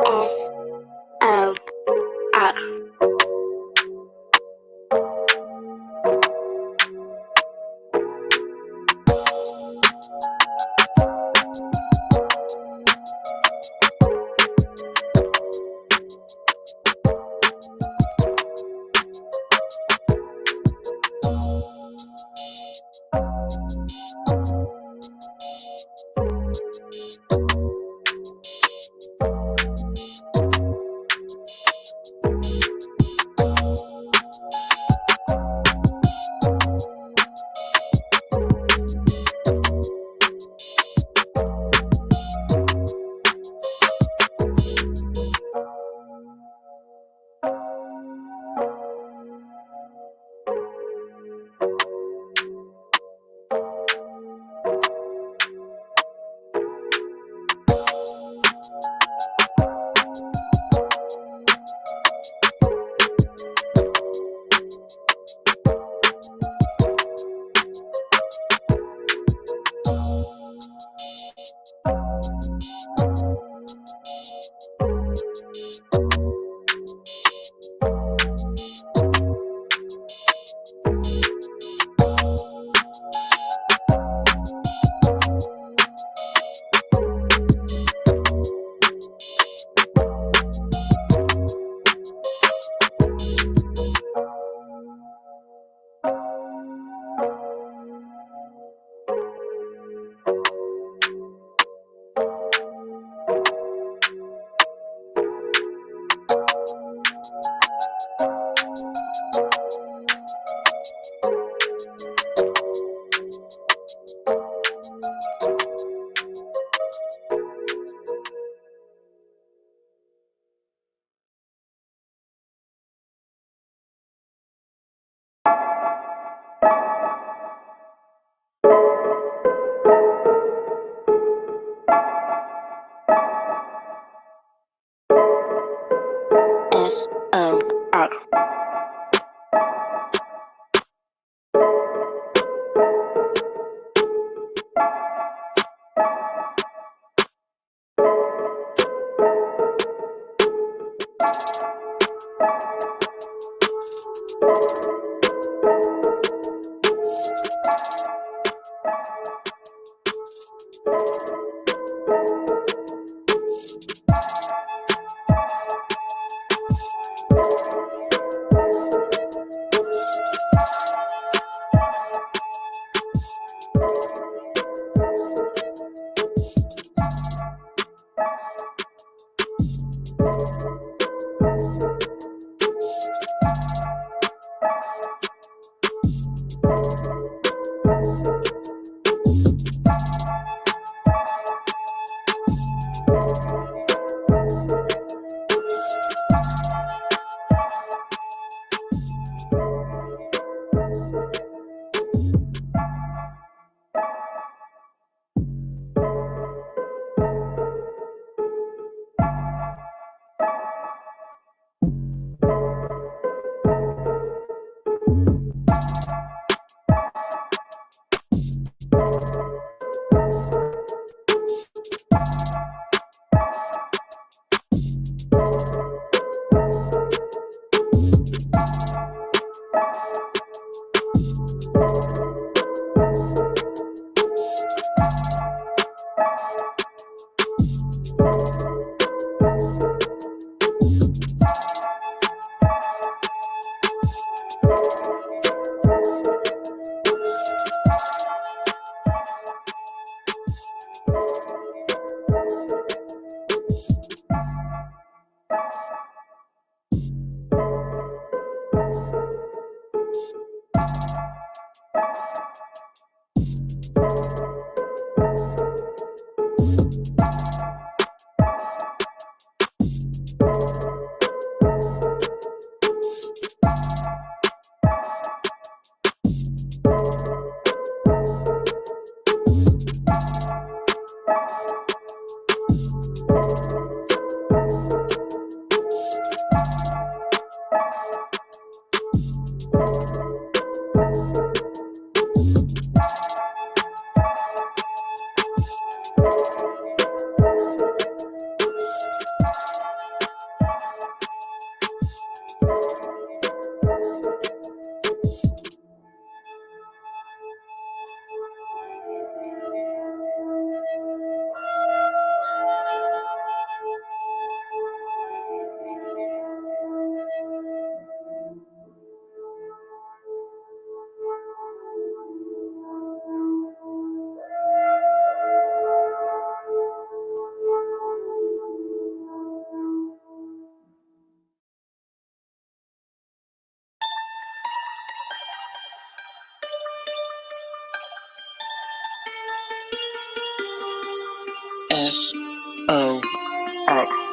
ssleepers. O up.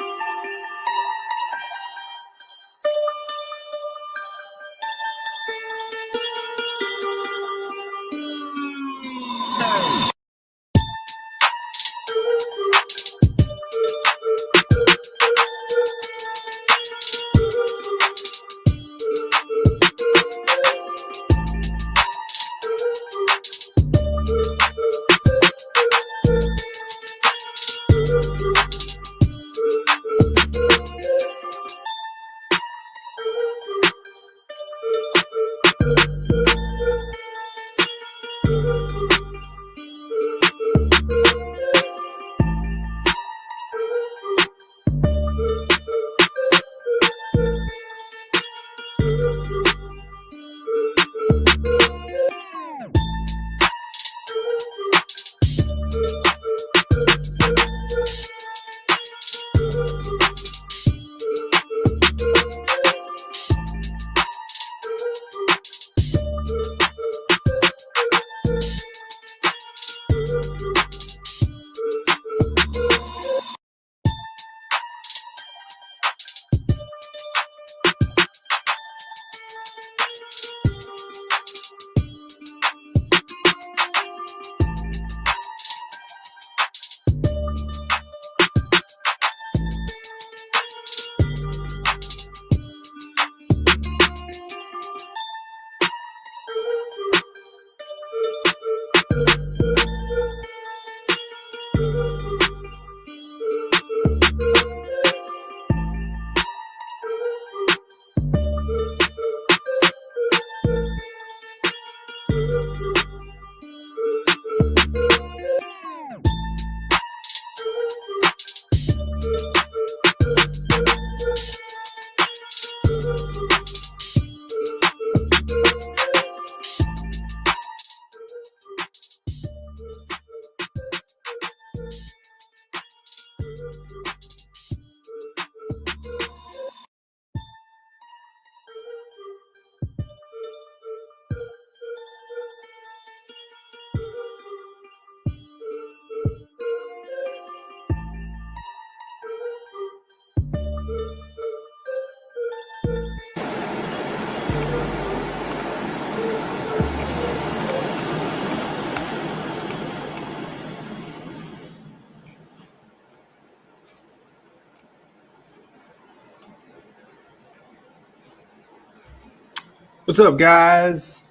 What's up, guys?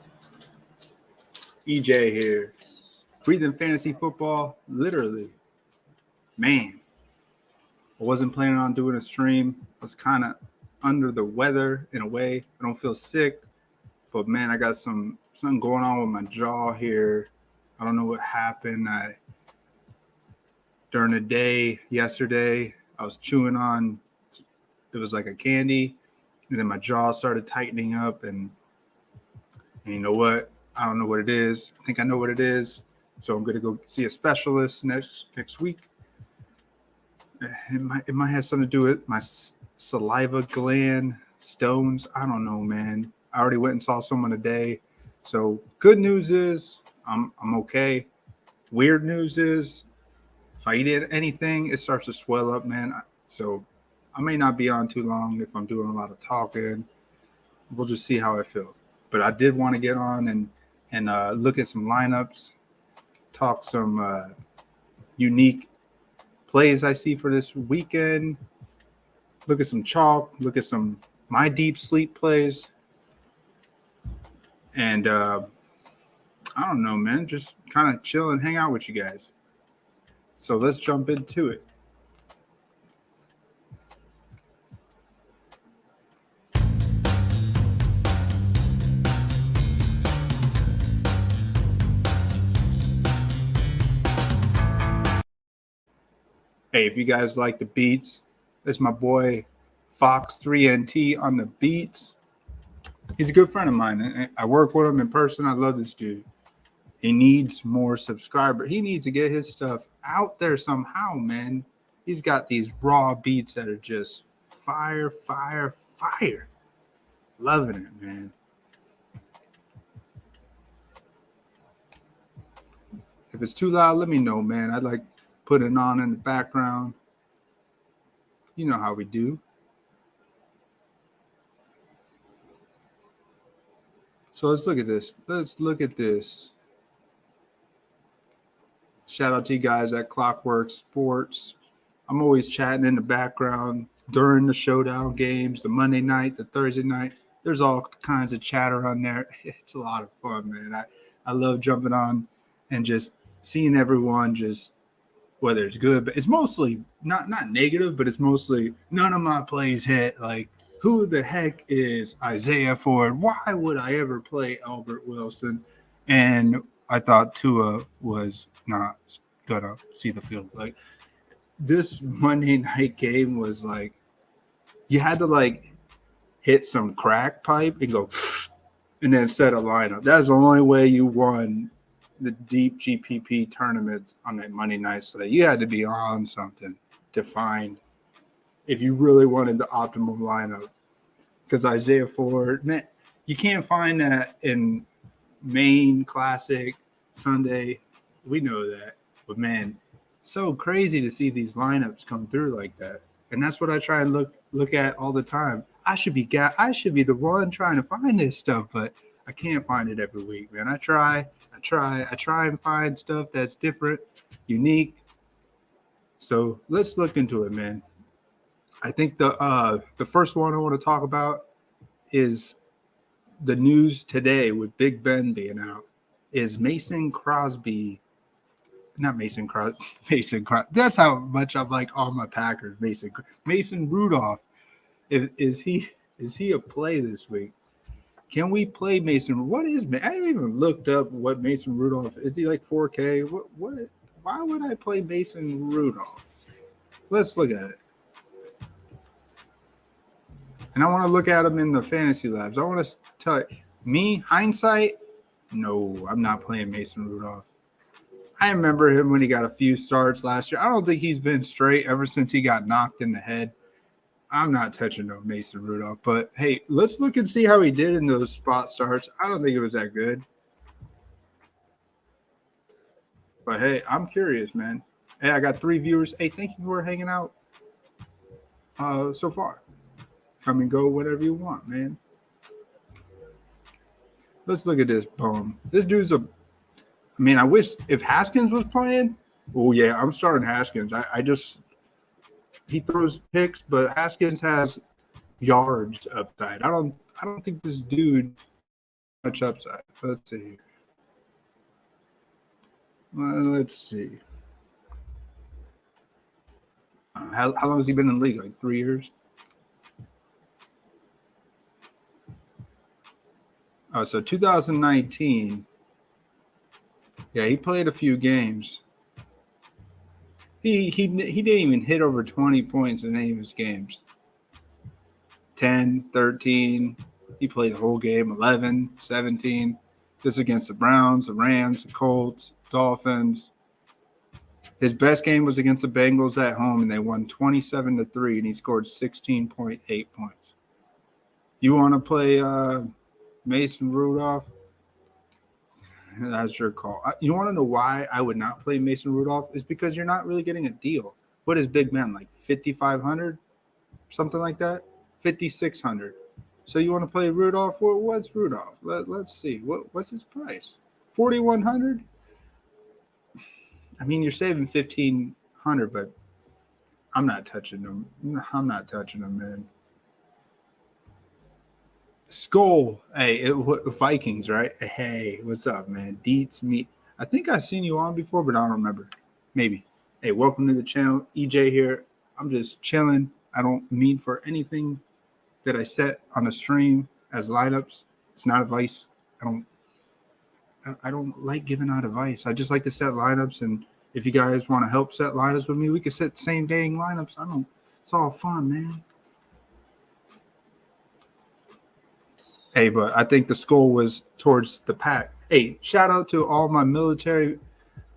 EJ here. Breathing fantasy football, literally. Man, I wasn't planning on doing a stream. I was kind of under the weather in a way. I don't feel sick, but man, I got something going on with my jaw here. I don't know what happened. During the day yesterday, I was chewing on, it was like a candy, and then my jaw started tightening up, and you know what? I don't know what it is. I think I know what it is. So I'm going to go see a specialist next week. It might have something to do with my saliva gland stones. I don't know, man. I already went and saw someone today. So good news is I'm okay. Weird news is if I eat anything, it starts to swell up, man. So I may not be on too long if I'm doing a lot of talking. We'll just see how I feel. But I did want to get on and look at some lineups, talk some unique plays I see for this weekend, look at some chalk, look at some my deep sleep plays. And I don't know, man, just kind of chill and hang out with you guys. So let's jump into it. Hey, if you guys like the beats, that's my boy Fox3NT on the beats. He's a good friend of mine. I work with him in person. I love this dude. He needs more subscribers. He needs to get his stuff out there somehow, man. He's got these raw beats that are just fire, fire, fire. Loving it, man. If it's too loud, let me know, man. I'd like put it on in the background. You know how we do. So let's look at this. Shout out to you guys at Clockwork Sports. I'm always chatting in the background during the showdown games, the Monday night, the Thursday night. There's all kinds of chatter on there. It's a lot of fun, man. I love jumping on and just seeing everyone just, whether it's good, but it's mostly not negative, but it's mostly none of my plays hit. Like, who the heck is Isaiah Ford? Why would I ever play Albert Wilson? And I thought Tua was not gonna see the field. Like, this Monday night game was like, you had to like hit some crack pipe and go and then set a lineup. That's the only way you won the deep GPP tournaments on that Monday night. So you had to be on something to find if you really wanted the optimum lineup. Because Isaiah Ford, man, you can't find that in main classic Sunday. We know that. But man, so crazy to see these lineups come through like that. And that's what I try and look at all the time. I should be the one trying to find this stuff, but I can't find it every week, man. I try and find stuff that's different, unique. So let's look into it, man. I think the first one I want to talk about is the news today with Big Ben being out. Is Mason Crosby? Not Mason Crosby. Mason Crosby. That's how much I'm like all my Packers. Mason Rudolph. Is he a play this week? Can we play Mason? What is? I haven't even looked up what Mason Rudolph is. He like 4K? What? Why would I play Mason Rudolph? Let's look at it. And I want to look at him in the fantasy labs. I want to tell me hindsight. No, I'm not playing Mason Rudolph. I remember him when he got a few starts last year. I don't think he's been straight ever since he got knocked in the head. I'm not touching no Mason Rudolph. But, hey, let's look and see how he did in those spot starts. I don't think it was that good. But, hey, I'm curious, man. Hey, I got 3 viewers. Hey, thank you for hanging out so far. Come and go whenever you want, man. Let's look at this poem. This dude's I wish if Haskins was playing. Oh, yeah, I'm starting Haskins. He throws picks, but Haskins has yards upside. I don't think this dude much upside. Let's see. Let's see. How long has he been in the league? Like 3 years? Oh, so 2019. Yeah, he played a few games. He didn't even hit over 20 points in any of his games. 10, 13. He played the whole game. 11, 17. This against the Browns, the Rams, the Colts, Dolphins. His best game was against the Bengals at home, and they won 27-3, and he scored 16.8 points. You want to play Mason Rudolph? That's your call. You want to know why I would not play Mason Rudolph? Is because you're not really getting a deal. What is Big Man, like 5,500? Something like that? 5,600. So you want to play Rudolph? What's Rudolph? Let's see. What's his price? 4,100? I mean, you're saving 1,500, but I'm not touching him. Man. Skull, hey, Vikings, right? Hey, what's up, man? Deets me. I think I've seen you on before, but I don't remember. Maybe. Hey, welcome to the channel. EJ here. I'm just chilling. I don't mean for anything that I set on the stream as lineups. It's not advice. I don't like giving out advice. I just like to set lineups, and if you guys want to help set lineups with me, we can set the same dang lineups. It's all fun, man. Hey, but I think the skull was towards the pack. Hey, shout out to all my military,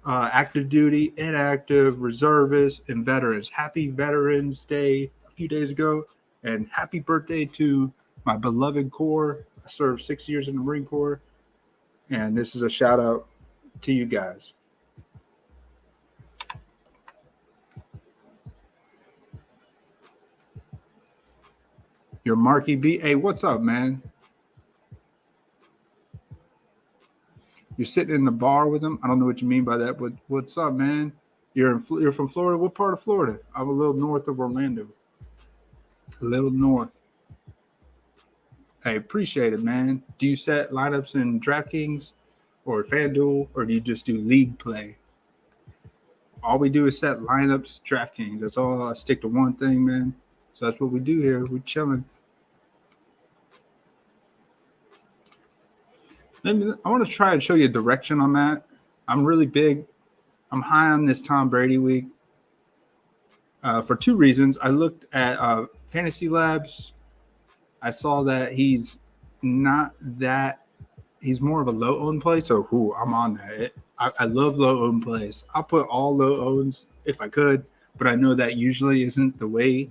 active duty, inactive, reservists, and veterans. Happy Veterans Day a few days ago, and happy birthday to my beloved Corps. I served 6 years in the Marine Corps, and this is a shout out to you guys. Your Marky B. Hey, what's up, man? You're sitting in the bar with him. I don't know what you mean by that, but what's up, man? You're from Florida. What part of Florida? I'm a little north of Orlando. A little north. Hey, appreciate it, man. Do you set lineups in Draftkings or FanDuel, or do you just do league play? All we do is set lineups, Draftkings. That's all. I stick to one thing, man. So that's what we do here. We're chilling. Maybe I want to try and show you a direction on that. I'm really big. I'm high on this Tom Brady week for two reasons. I looked at Fantasy Labs. I saw that he's not that. He's more of a low owned play. So, I'm on that. I love low owned plays. I'll put all low owns if I could, but I know that usually isn't the way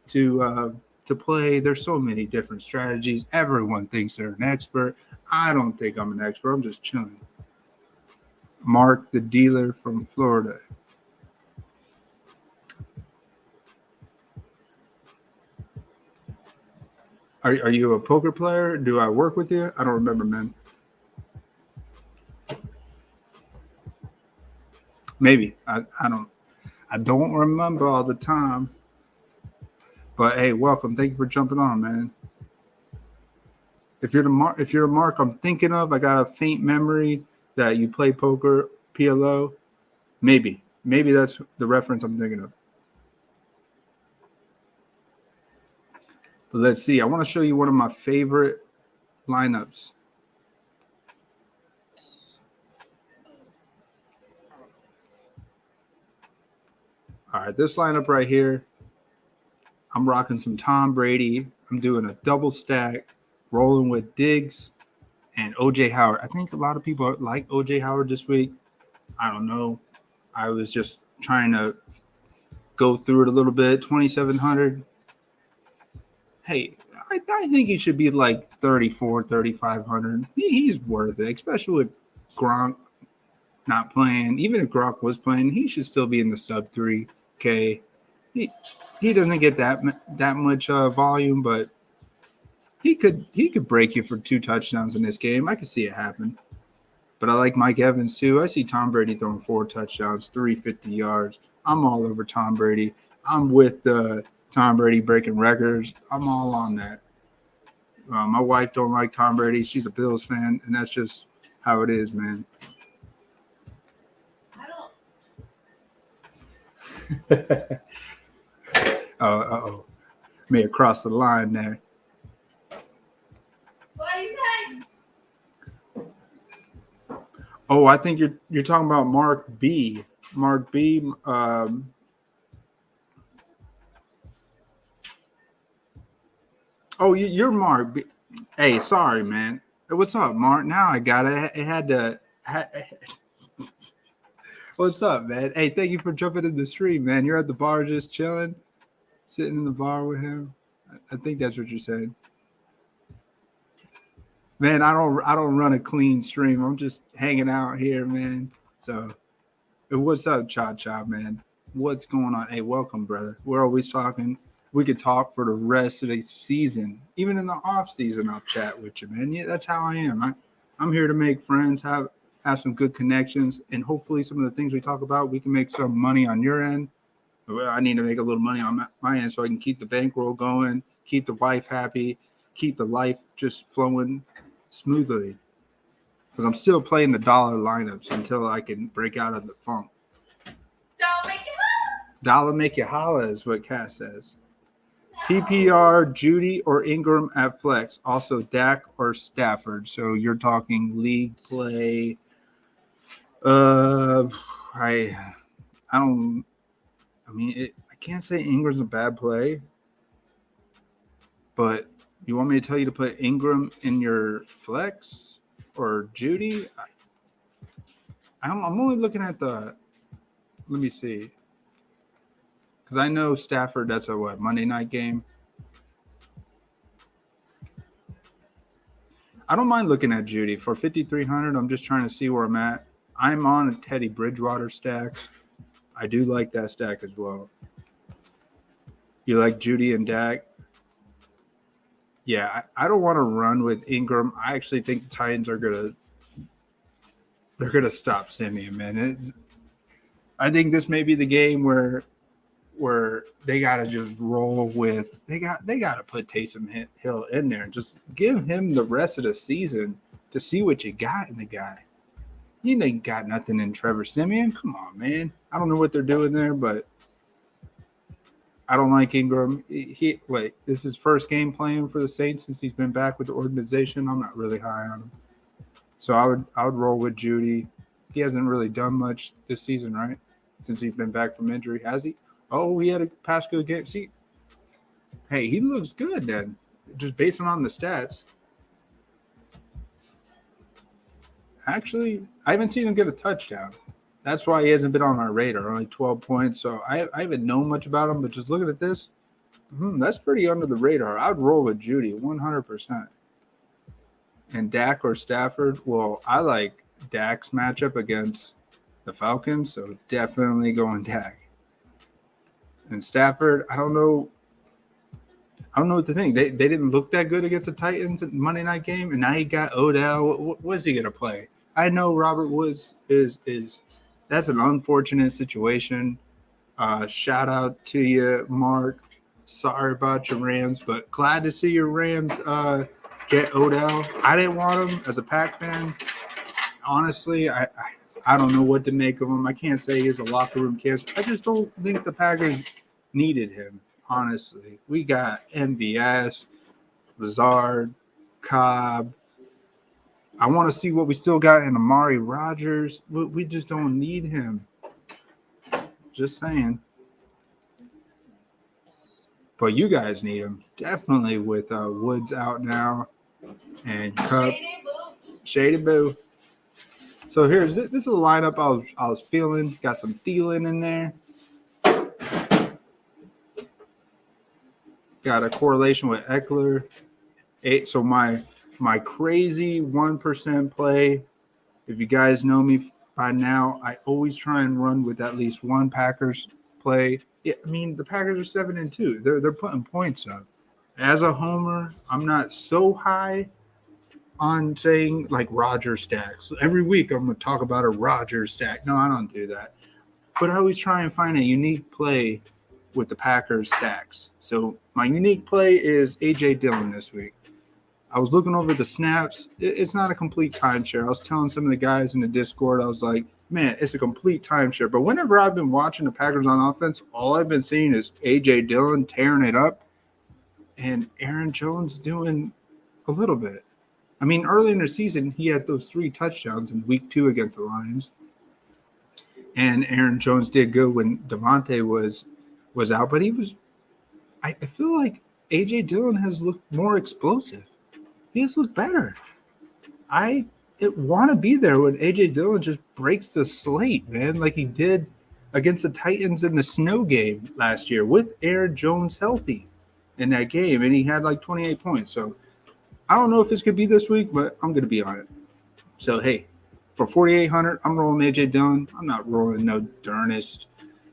to play. There's so many different strategies. Everyone thinks they're an expert. I don't think I'm an expert. I'm just chilling. Mark the dealer from Florida. Are you a poker player? Do I work with you? I don't remember, man. Maybe. I don't remember all the time. But hey, welcome. Thank you for jumping on, man. If you're the Mark I'm thinking of, I got a faint memory that you play poker, PLO. Maybe that's the reference I'm thinking of. But let's see. I want to show you one of my favorite lineups. All right, this lineup right here, I'm rocking some Tom Brady. I'm doing a double stack, rolling with Diggs and OJ Howard. I think a lot of people like OJ Howard this week. I don't know. I was just trying to go through it a little bit. 2,700. Hey, I think he should be like 34, 3,500. He's worth it, especially with Gronk not playing. Even if Gronk was playing, he should still be in the sub 3K. He doesn't get that much volume, but he could break you for 2 touchdowns in this game. I could see it happen. But I like Mike Evans too. I see Tom Brady throwing 4 touchdowns, 350 yards. I'm all over Tom Brady. I'm with Tom Brady breaking records. I'm all on that. My wife don't like Tom Brady. She's a Bills fan, and that's just how it is, man. Uh-oh. May have crossed the line there. What are you saying? Oh, I think you're talking about Mark B. Mark B. Oh, you're Mark B. Hey, sorry, man. What's up, Mark? Now I got it. It had to. What's up, man? Hey, thank you for jumping in the stream, man. You're at the bar just chilling, sitting in the bar with him. I think that's what you're saying. Man, I don't run a clean stream. I'm just hanging out here, man. So, what's up, Cha, man? What's going on? Hey, welcome, brother. We're always talking. We could talk for the rest of the season. Even in the off season, I'll chat with you, man. Yeah, that's how I am. I'm here to make friends, have some good connections, and hopefully some of the things we talk about, we can make some money on your end. Well, I need to make a little money on my end so I can keep the bankroll going, keep the wife happy, keep the life just flowing smoothly. Because I'm still playing the dollar lineups until I can break out of the funk. Dollar make you holla. Dollar make you holla is what Cass says. PPR, Judy or Ingram at flex. Also Dak or Stafford. So you're talking league play. I can't say Ingram's a bad play, but you want me to tell you to put Ingram in your flex or Judy? I'm only looking at let me see. Because I know Stafford, that's a Monday night game. I don't mind looking at Judy. For 5,300, I'm just trying to see where I'm at. I'm on a Teddy Bridgewater stacks. I do like that stack as well. You like Judy and Dak? Yeah, I don't want to run with Ingram. I actually think the Titans are gonna stop Simeon, man. I think this may be the game where they gotta just roll with they gotta put Taysom Hill in there and just give him the rest of the season to see what you got in the guy. You ain't got nothing in Trevor Simeon. Come on, man. I don't know what they're doing there, but I don't like Ingram. This is his first game playing for the Saints since he's been back with the organization. I'm not really high on him. So I would roll with Judy. He hasn't really done much this season, right? Since he's been back from injury, has he? Oh, he had a past good game. See, hey, he looks good then, just based on the stats. Actually, I haven't seen him get a touchdown. That's why he hasn't been on my radar. Only 12 points. So I haven't known much about him, but just looking at this, that's pretty under the radar. I'd roll with Judy 100%. And Dak or Stafford, well, I like Dak's matchup against the Falcons, so definitely going Dak. And Stafford, I don't know what to think. They didn't look that good against the Titans at the Monday night game, and now he got Odell. What's he gonna play? I know Robert Woods is that's an unfortunate situation. Shout out to you, Mark. Sorry about your Rams, but glad to see your Rams get Odell. I didn't want him as a Pack fan. Honestly, I don't know what to make of him. I can't say he's a locker room cancer. I just don't think the Packers needed him. Honestly, we got MVS, Lazard, Cobb. I want to see what we still got in Amari Rodgers. We just don't need him. Just saying. But you guys need him. Definitely with Woods out now and Cup. Shady Boo. So this is a lineup I was feeling. Got some Thielen in there. Got a correlation with Eckler. So my crazy 1% play. If you guys know me by now, I always try and run with at least one Packers play. Yeah, I mean the Packers are 7-2. They're putting points up. As a homer, I'm not so high on saying like Rodgers stacks. Every week I'm gonna talk about a Rodgers stack. No, I don't do that. But I always try and find a unique play with the Packers stacks. So my unique play is A.J. Dillon this week. I was looking over the snaps. It's not a complete timeshare. I was telling some of the guys in the Discord, I was like, man, it's a complete timeshare. But whenever I've been watching the Packers on offense, all I've been seeing is A.J. Dillon tearing it up and Aaron Jones doing a little bit. I mean, early in the season, he had those 3 touchdowns in week 2 against the Lions. And Aaron Jones did good when Devontae was out. But I feel like A.J. Dillon has looked more explosive. He has looked better. I want to be there when A.J. Dillon just breaks the slate, man, like he did against the Titans in the snow game last year with Aaron Jones healthy in that game. And he had like 28 points. So I don't know if this could be this week, but I'm going to be on it. So, hey, for 4,800, I'm rolling A.J. Dillon. I'm not rolling no D'Ernest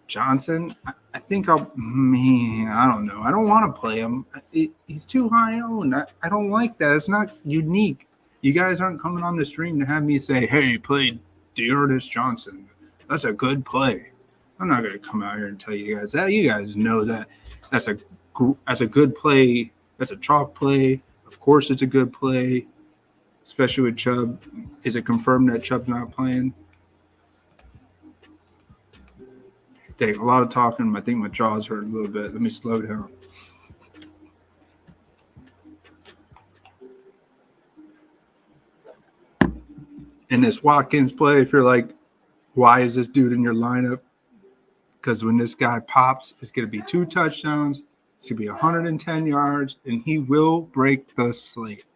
Johnson. I think I don't know. I don't want to play him. He's too high owned. I don't like that. It's not unique. You guys aren't coming on the stream to have me say, hey, play D'Ernest Johnson. That's a good play. I'm not going to come out here and tell you guys that. You guys know that that's a good play. That's a chalk play. Of course it's a good play, especially with Chubb. Is it confirmed that Chubb's not playing? Dang, a lot of talking. I think my jaws hurt a little bit. Let me slow down. In this Watkins play, if you're like, why is this dude in your lineup? Because when this guy pops, it's going to be 2 touchdowns. It's going to be 110 yards, and he will break the slate.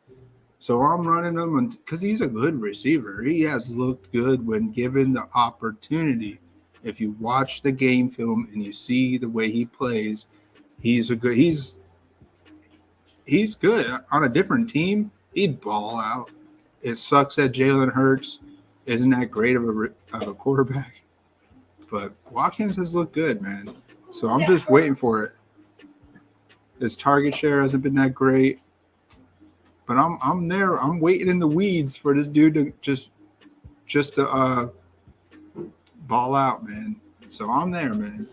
So I'm running him because he's a good receiver. He has looked good when given the opportunity. If you watch the game film and you see the way he plays, he's good. On a different team, he'd ball out. It sucks that Jalen Hurts isn't that great of a quarterback. But Watkins has looked good, man. So I'm just waiting for it. His target share hasn't been that great. But I'm there. I'm waiting in the weeds for this dude to just to ball out, man. So I'm there, man.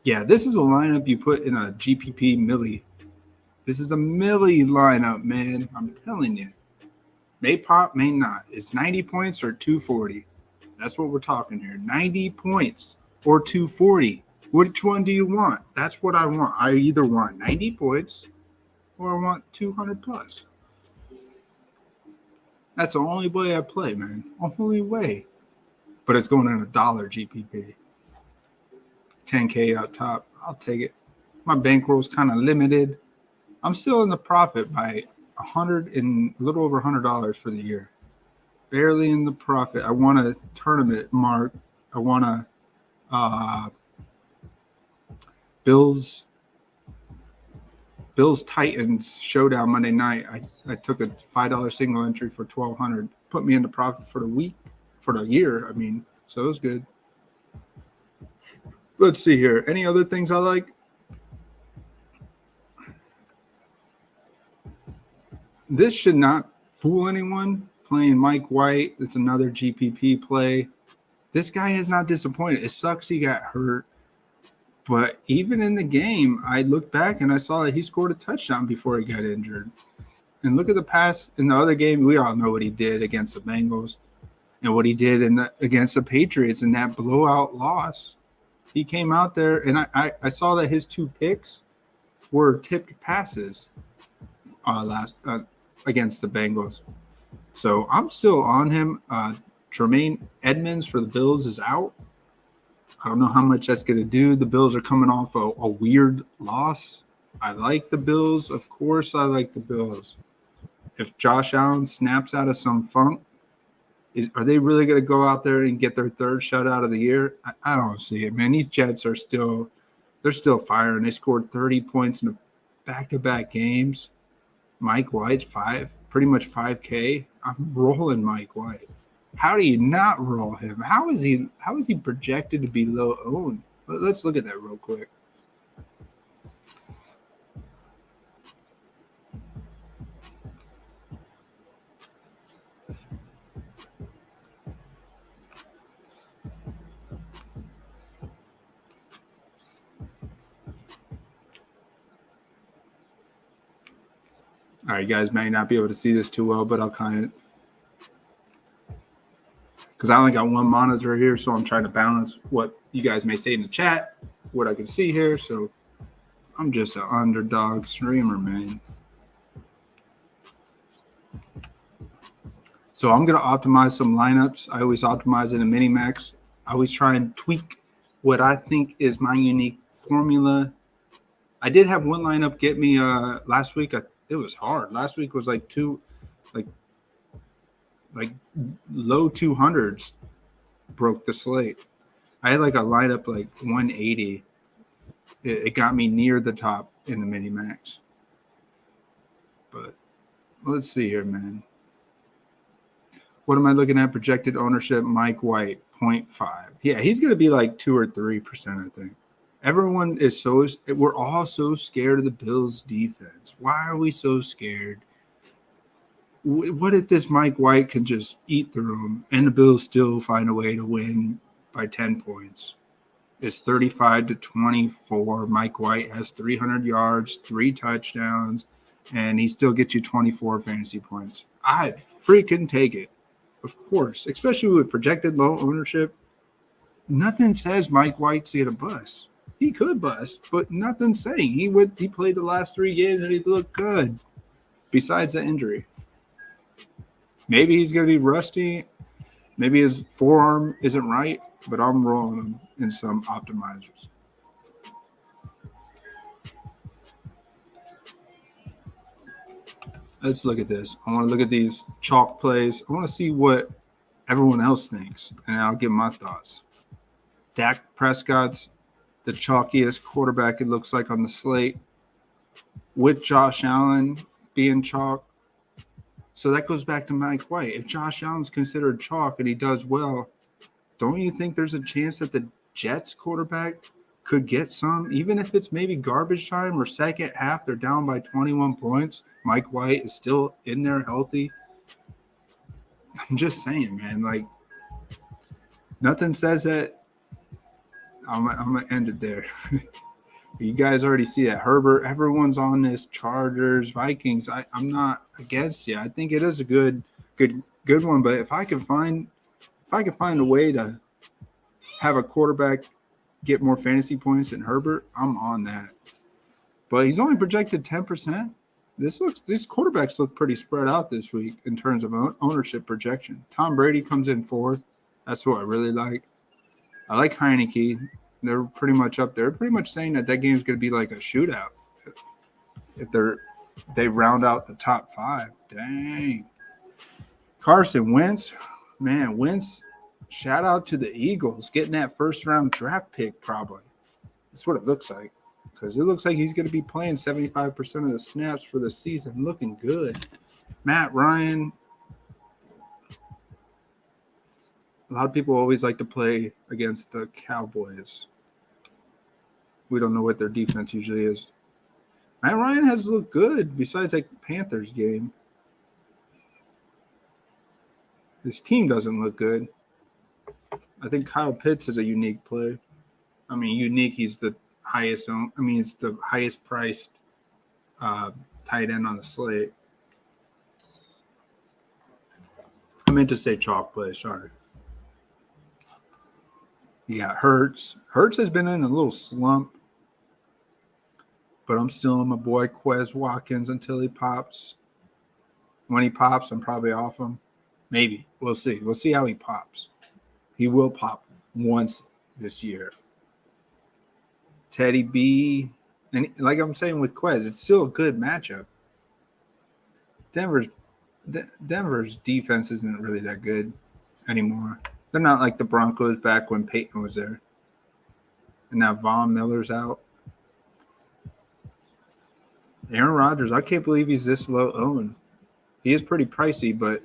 Yeah, this is a lineup you put in a GPP milli. This is a milli lineup, man. I'm telling you. May pop, may not. It's 90 points or 240. That's what we're talking here. 90 points or 240. Which one do you want? That's what I want. I either want 90 points or I want 200 plus. That's the only way I play, man. Only way. But it's going in $1 GPP. 10K up top. I'll take it. My bankroll's kind of limited. I'm still in the profit by a little over $100 for the year. Barely in the profit. I want a tournament mark. I want a Bills Titans showdown Monday night. I took a $5 single entry for $1,200. Put me in the profit for the week, for the year. I mean, so it was good. Let's see here. Any other things I like? This should not fool anyone. Playing Mike White. It's another GPP play. This guy has not disappointed. It sucks he got hurt. But even in the game, I looked back and I saw that he scored a touchdown before he got injured. And look at the pass in the other game. We all know what he did against the Bengals and what he did against the Patriots in that blowout loss. He came out there, and I saw that his 2 picks were tipped passes against the Bengals. So I'm still on him. Tremaine Edmonds for the Bills is out. I don't know how much that's going to do. The Bills are coming off a weird loss. I like the Bills. Of course, I like the Bills. If Josh Allen snaps out of some funk, are they really going to go out there and get their 3rd shutout of the year? I don't see it, man. These Jets are still firing. They scored 30 points in the back-to-back games. Mike White's pretty much 5K. I'm rolling Mike White. How do you not roll him? How is he projected to be low owned? Let's look at that real quick. All right, you guys may not be able to see this too well, but I'll kind of, because I only got one monitor here, so I'm trying to balance what you guys may say in the chat, what I can see here. So I'm just an underdog streamer, man. So I'm going to optimize some lineups. I always optimize it in Minimax. I always try and tweak what I think is my unique formula. I did have one lineup get me last week. It was hard. Last week was like low 200s broke the slate. I had like a lineup like 180. It got me near the top in the mini max. But let's see here, man. What am I looking at? Projected ownership, Mike White, 0.5. Yeah, he's going to be like 2 or 3%, I think. Everyone is we're all so scared of the Bills defense. Why are we so scared? What if this Mike White can just eat through them and the Bills still find a way to win by 10 points? It's 35-24. Mike White has 300 yards, 3 touchdowns, and he still gets you 24 fantasy points. I'd freaking take it. Of course, especially with projected low ownership. Nothing says Mike White's going to bust. He could bust, but nothing's saying he played the last 3 games and he looked good. Besides the injury, maybe he's going to be rusty. Maybe his forearm isn't right, but I'm rolling him in some optimizers. Let's look at this. I want to look at these chalk plays. I want to see what everyone else thinks, and I'll give my thoughts. Dak Prescott's the chalkiest quarterback it looks like on the slate, with Josh Allen being chalk. So that goes back to Mike White. If Josh Allen's considered chalk and he does well, don't you think there's a chance that the Jets quarterback could get some, even if it's maybe garbage time or second half, they're down by 21 points. Mike White is still in there healthy. I'm just saying, man, like nothing says that. I'm going to end it there. You guys already see that. Herbert, everyone's on this. Chargers, Vikings. I'm not against you. I think it is a good one. But if I can find a way to have a quarterback get more fantasy points than Herbert, I'm on that. But he's only projected 10%. These quarterbacks look pretty spread out this week in terms of ownership projection. Tom Brady comes in fourth. That's what I really like. I like Heineke. They're pretty much up there. Pretty much saying that game's going to be like a shootout if they round out the top 5. Dang. Carson Wentz, man, Wentz. Shout out to the Eagles getting that first-round draft pick probably. That's what it looks like because it looks like he's going to be playing 75% of the snaps for the season. Looking good. Matt Ryan. A lot of people always like to play against the Cowboys. We don't know what their defense usually is. Matt Ryan has looked good besides that Panthers game. His team doesn't look good. I think Kyle Pitts is a unique play. I mean, unique. He's the highest. It's the highest priced tight end on the slate. I meant to say chalk play. Sorry. You got Hurts. Hurts has been in a little slump, but I'm still on my boy Quez Watkins until he pops. When he pops, I'm probably off him. Maybe. We'll see. We'll see how he pops. He will pop once this year. Teddy B. And like I'm saying with Quez, it's still a good matchup. Denver's defense isn't really that good anymore. They're not like the Broncos back when Peyton was there. And now Von Miller's out. Aaron Rodgers, I can't believe he's this low owned. He is pretty pricey, but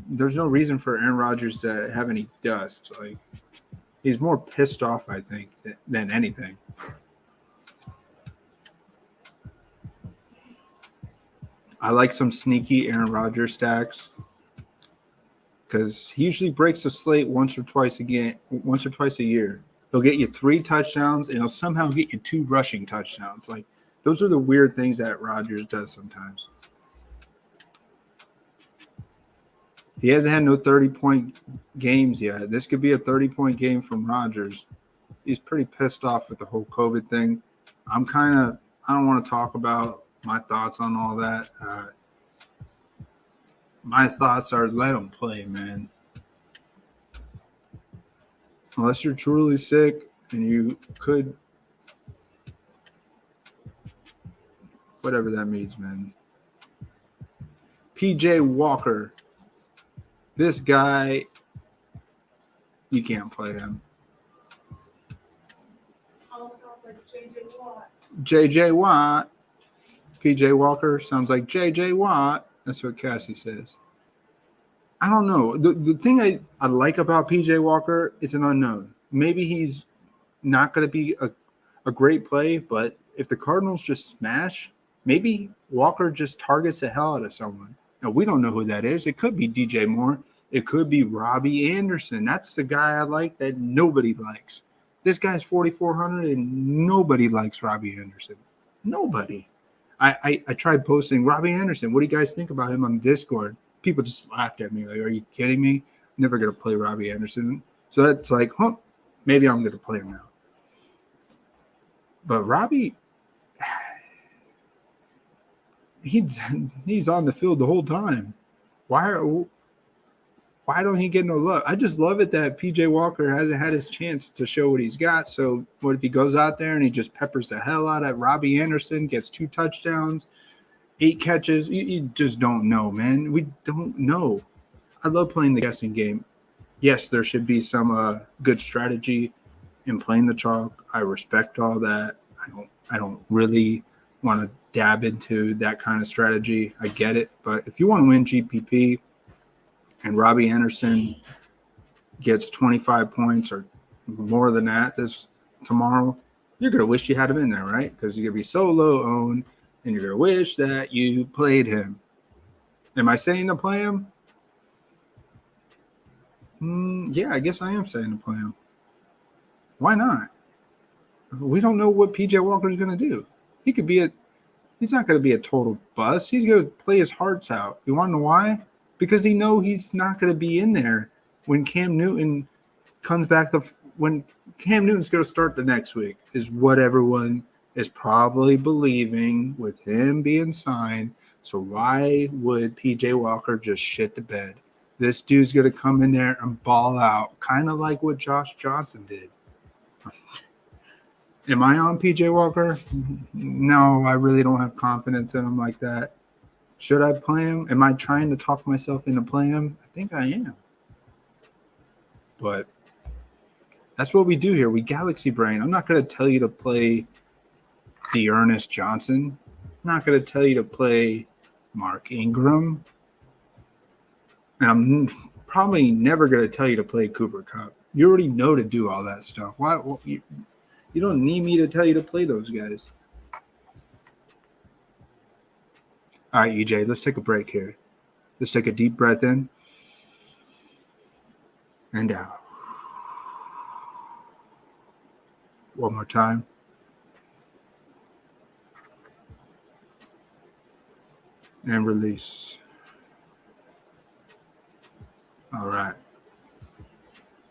there's no reason for Aaron Rodgers to have any dust. Like he's more pissed off, I think, than anything. I like some sneaky Aaron Rodgers stacks because he usually breaks the slate once or twice a year. He'll get you 3 touchdowns and he'll somehow get you 2 rushing touchdowns. Like those are the weird things that Rodgers does sometimes. He hasn't had no 30-point games yet. This could be a 30-point game from Rodgers. He's pretty pissed off with the whole COVID thing. I don't want to talk about my thoughts on all that. My thoughts are let him play, man. Unless you're truly sick and you could, whatever that means, man. PJ Walker. This guy, you can't play him. Almost sounds like J.J. Watt. J.J. Watt. PJ Walker sounds like J.J. Watt. That's what Cassie says. I don't know. The thing I like about PJ Walker, it's an unknown. Maybe he's not going to be a great play, but if the Cardinals just smash, maybe Walker just targets the hell out of someone. Now, we don't know who that is. It could be DJ Moore. It could be Robbie Anderson. That's the guy I like that nobody likes. This guy's 4,400 and nobody likes Robbie Anderson. Nobody. I tried posting Robbie Anderson. What do you guys think about him on Discord? People just laughed at me. Like, are you kidding me? Never going to play Robbie Anderson. So that's like, maybe I'm going to play him now. But Robbie, he's on the field the whole time. Why don't he get no love? I just love it that PJ Walker hasn't had his chance to show what he's got. So what if he goes out there and he just peppers the hell out of Robbie Anderson, gets 2 touchdowns, 8 catches? You just don't know, man. We don't know. I love playing the guessing game. Yes, there should be some good strategy in playing the chalk. I respect all that. I don't really want to dab into that kind of strategy. I get it. But if you want to win GPP and Robbie Anderson gets 25 points or more than that this tomorrow, you're going to wish you had him in there, right? Because you're going to be so low owned and you're going to wish that you played him. Am I saying to play him? Yeah, I guess I am saying to play him. Why not? We don't know what PJ Walker's going to do. He could be he's not going to be a total bust. He's going to play his hearts out. You want to know why? Because he knows he's not going to be in there when Cam Newton comes back. When Cam Newton's going to start the next week is what everyone is probably believing with him being signed. So why would PJ Walker just shit the bed? This dude's going to come in there and ball out, kind of like what Josh Johnson did. Am I on PJ Walker? No, I really don't have confidence in him like that. Should I play him? Am I trying to talk myself into playing him? I think I am. But that's what we do here. We gALaXy brain. I'm not going to tell you to play D'Ernest Johnson. I'm not going to tell you to play Mark Ingram. And I'm probably never going to tell you to play Cooper Kupp. You already know to do all that stuff. Why? Well, you don't need me to tell you to play those guys. All right, EJ, let's take a break here. Let's take a deep breath in and out. One more time. And release. All right.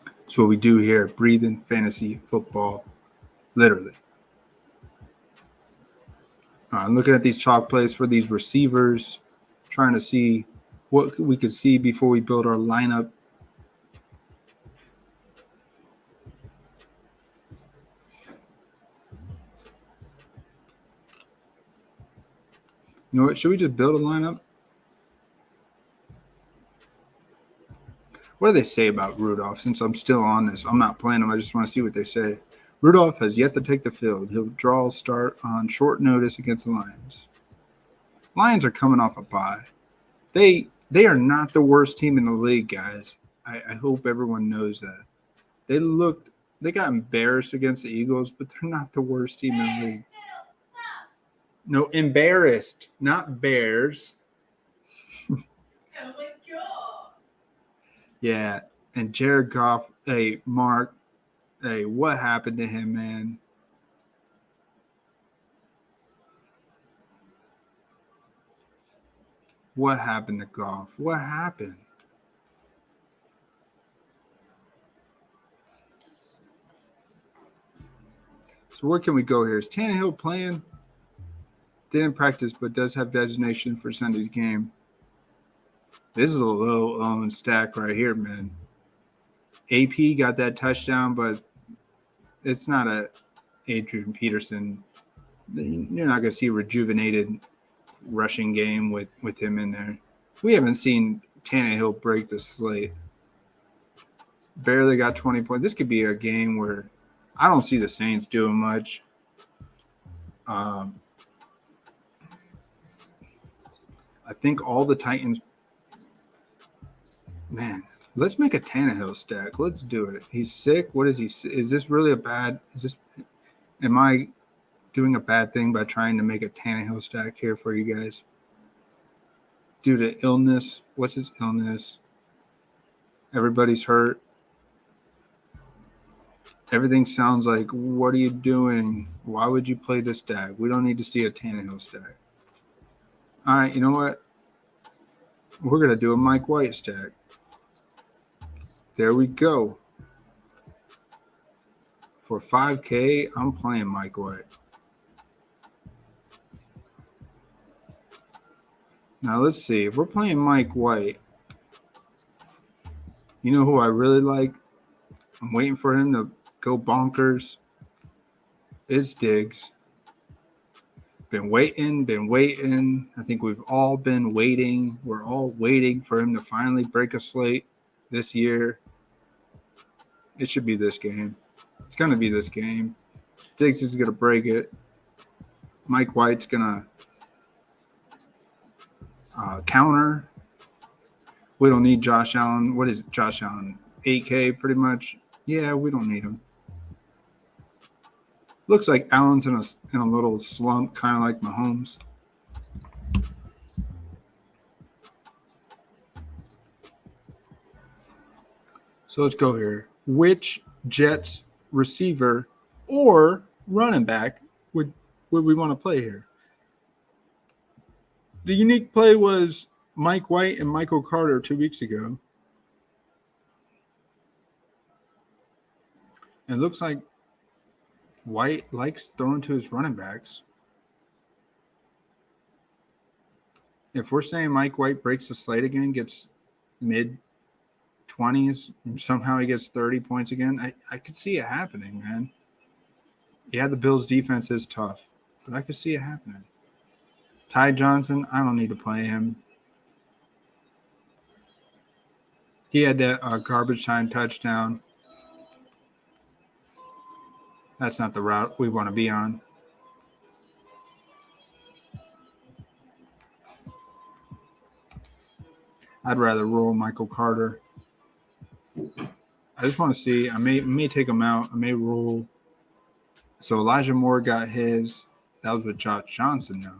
That's what we do here. Breathing fantasy football. Literally. I'm looking at these chalk plays for these receivers, trying to see what we could see before we build our lineup. You know what? Should we just build a lineup? What do they say about Rudolph? Since I'm still on this, I'm not playing him. I just want to see what they say. Rudolph has yet to take the field. He'll draw a start on short notice against the Lions. Lions are coming off a bye. They are not the worst team in the league, guys. I hope everyone knows that. They got embarrassed against the Eagles, but they're not the worst team in the league. No, embarrassed, not Bears. Yeah, and Jared Goff, hey, Mark, hey, what happened to him, man? What happened to Goff? What happened? So where can we go here? Is Tannehill playing? Didn't practice, but does have designation for Sunday's game. This is a low-owned stack right here, man. AP got that touchdown, but it's not a Adrian Peterson. You're not going to see a rejuvenated rushing game with him in there. We haven't seen Tannehill break the slate. Barely got 20 points. This could be a game where I don't see the Saints doing much. I think all the Titans – man, let's make a Tannehill stack. Let's do it. He's sick. What is he – is this really a bad – am I doing a bad thing by trying to make a Tannehill stack here for you guys? Due to illness. What's his illness? Everybody's hurt. Everything sounds like, what are you doing? Why would you play this stack? We don't need to see a Tannehill stack. All right, you know what? We're going to do a Mike White stack. There we go. For 5K, I'm playing Mike White. Now, let's see. If we're playing Mike White, you know who I really like? I'm waiting for him to go bonkers. It's Diggs. Been waiting. I think we've all been waiting. We're all waiting for him to finally break a slate this year. It should be this game. It's going to be this game. Diggs is going to break it. Mike White's going to counter. We don't need Josh Allen. What is Josh Allen? 8K pretty much. Yeah, we don't need him. Looks like Allen's in a little slump, kind of like Mahomes. So let's go here. Which Jets receiver or running back would we want to play here? The unique play was Mike White and Michael Carter 2 weeks ago. It looks like White likes throwing to his running backs. If we're saying Mike White breaks the slate again, gets mid-20s, somehow he gets 30 points again, I could see it happening, man. Yeah, the Bills' defense is tough, but I could see it happening. Ty Johnson, I don't need to play him. He had that garbage time touchdown. That's not the route we want to be on. I'd rather roll Michael Carter. I just want to see. I may take him out. I may roll. So Elijah Moore got his. That was with Josh Johnson now.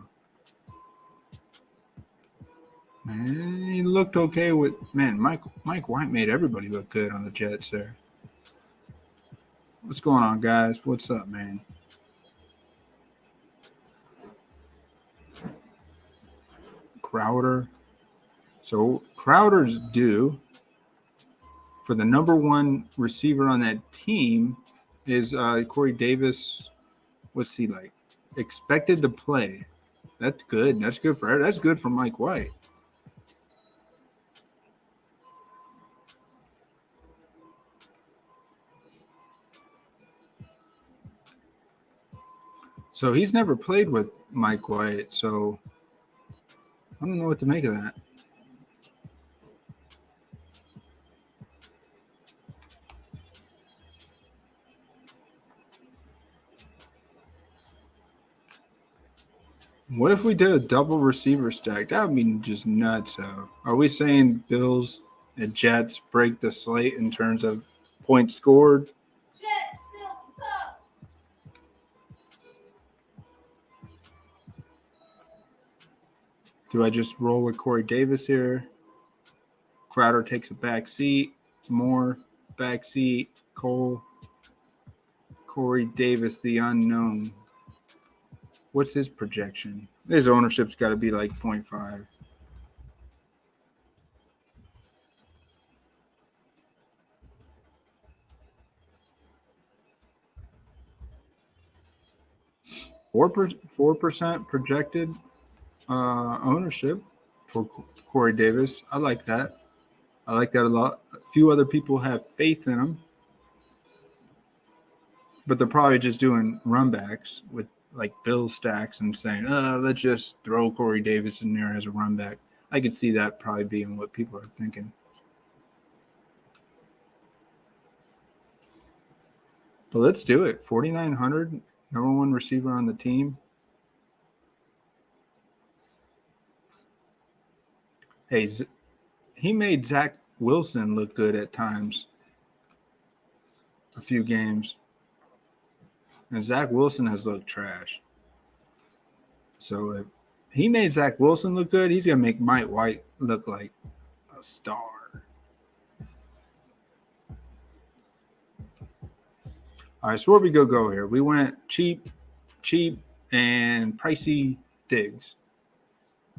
Man, he looked okay with Mike White made everybody look good on the Jets there. What's going on, guys? What's up, man? Crowder. So Crowder's due for the number one receiver on that team is Corey Davis. What's he like? Expected to play. That's good. That's good for her. That's good for Mike White. So he's never played with Mike White, so I don't know what to make of that. What if we did a double receiver stack? That would be just nuts. Are we saying Bills and Jets break the slate in terms of points scored? Jets still up. Do I just roll with Corey Davis here? Crowder takes a back seat. Moore, back seat. Cole. Corey Davis, the unknown. What's his projection? His ownership's got to be like 0.5. Four 4% projected ownership for Corey Davis. I like that. I like that a lot. A few other people have faith in him, but they're probably just doing run backs with like Bill stacks and saying, let's just throw Corey Davis in there as a run back. I could see that probably being what people are thinking. But let's do it. 4,900, number one receiver on the team. Hey, he made Zach Wilson look good at times. A few games. And Zach Wilson has looked trash. So if he made Zach Wilson look good, he's going to make Mike White look like a star. All right, so where we go here? We went cheap, and pricey digs.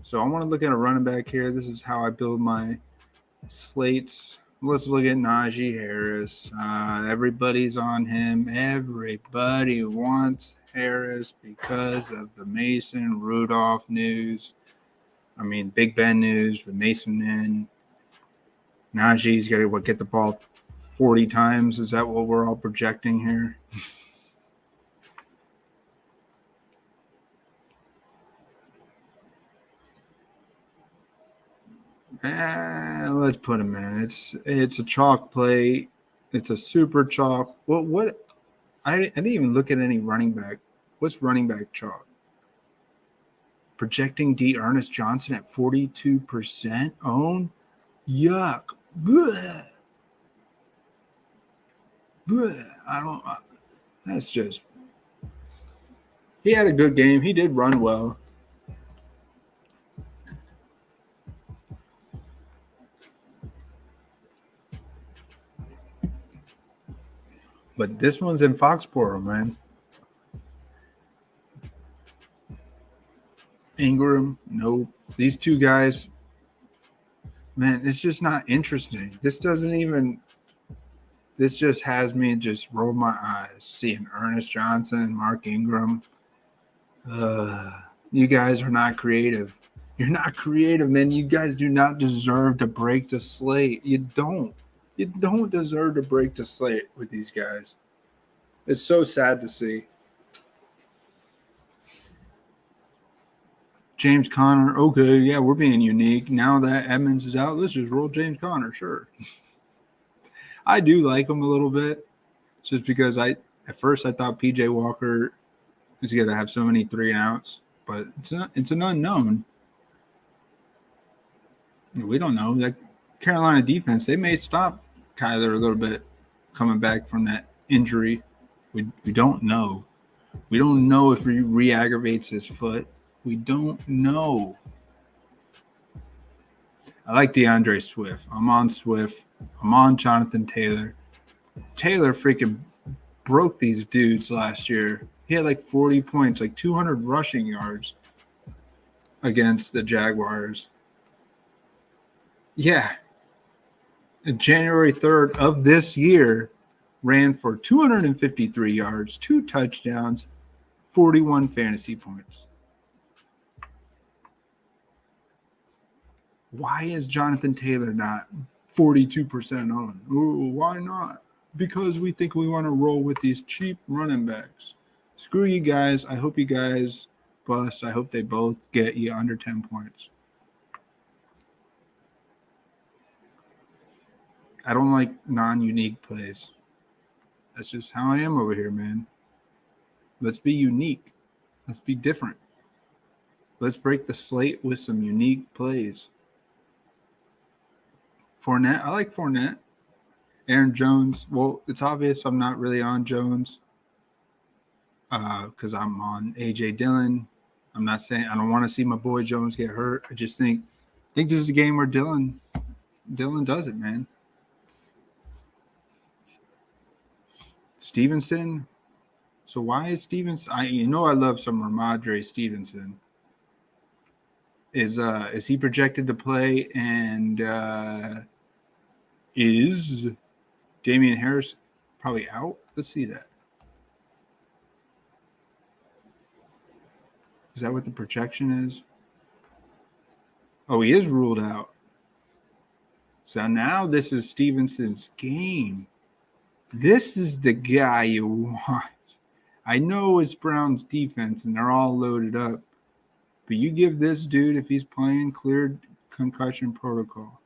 So I want to look at a running back here. This is how I build my slates. Let's look at Najee Harris. Everybody's on him. Everybody wants Harris because of the Mason Rudolph news. I mean, Big Ben news with Mason in. Najee's got to get the ball 40 times. Is that what we're all projecting here? Let's put him in. It's a chalk play. It's a super chalk. What? I didn't even look at any running back. What's running back chalk? Projecting D. Ernest Johnson at 42% own. Yuck. Blech. Blech. That's just He had a good game. He did run well. But this one's in Foxborough, man. Ingram, nope. These two guys, man, it's just not interesting. This just has me just roll my eyes seeing Ernest Johnson, Mark Ingram. You guys are not creative. You're not creative, man. You guys do not deserve to break the slate. You don't. You don't deserve to break the slate with these guys. It's so sad to see. James Conner, okay, yeah, we're being unique. Now that Edmonds is out, let's just roll James Conner, sure. I do like him a little bit, just because at first I thought PJ Walker is going to have so many 3 and outs, but it's an unknown. We don't know. That Carolina defense, they may stop Kyler a little bit coming back from that injury. We don't know. We don't know if he re-aggravates his foot. We don't know. I like DeAndre Swift. I'm on Swift. I'm on Jonathan Taylor. Taylor freaking broke these dudes last year. He had like 40 points, like 200 rushing yards against the Jaguars. Yeah. January 3rd of this year, ran for 253 yards, 2 touchdowns, 41 fantasy points. Why is Jonathan Taylor not 42% on? Ooh, why not? Because we think we want to roll with these cheap running backs. Screw you guys. I hope you guys bust. I hope they both get you under 10 points. I don't like non-unique plays. That's just how I am over here, man. Let's be unique. Let's be different. Let's break the slate with some unique plays. Fournette, I like Fournette. Aaron Jones, well, it's obvious I'm not really on Jones because I'm on A.J. Dillon. I'm not saying I don't want to see my boy Jones get hurt. I just think this is a game where Dillon does it, man. Stevenson. So why is Stevenson? I love some Ramondre Stevenson. Is he projected to play? And is Damian Harris probably out? Let's see that. Is that what the projection is? Oh, he is ruled out. So now this is Stevenson's game. This is the guy you want. I know it's Browns defense and they're all loaded up, but you give this dude, if he's playing, cleared concussion protocol.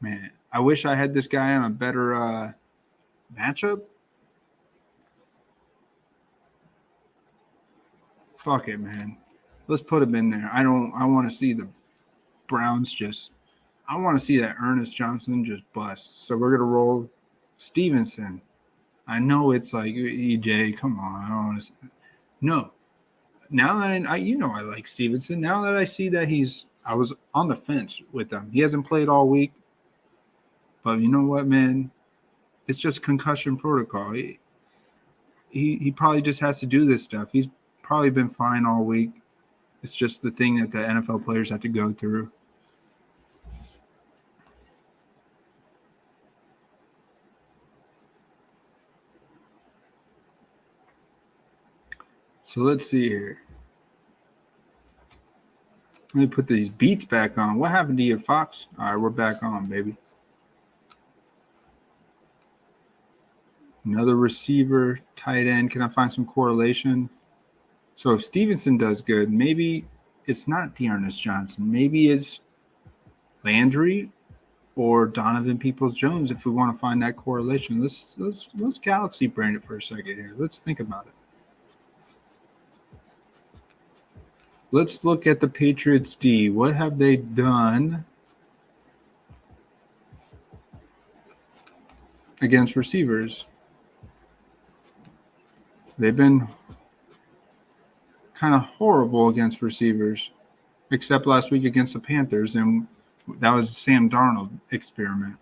Man, I wish I had this guy on a better matchup. Fuck it, man. Let's put him in there. I want to see the Browns I want to see that Ernest Johnson just bust. So we're going to roll Stevenson. I know it's like, EJ, come on. I don't want to. No. Now that I like Stevenson. Now that I see that I was on the fence with him. He hasn't played all week. But you know what, man? It's just concussion protocol. He probably just has to do this stuff. He's probably been fine all week. It's just the thing that the NFL players have to go through. So let's see here. Let me put these beats back on. What happened to you, Fox? All right, we're back on, baby. Another receiver, tight end. Can I find some correlation? So if Stevenson does good, maybe it's not Dearness Johnson. Maybe it's Landry or Donovan Peoples-Jones if we want to find that correlation. Let's gALaXy brain it for a second here. Let's think about it. Let's look at the Patriots D. What have they done against receivers? They've been kind of horrible against receivers, except last week against the Panthers, and that was a Sam Darnold experiment.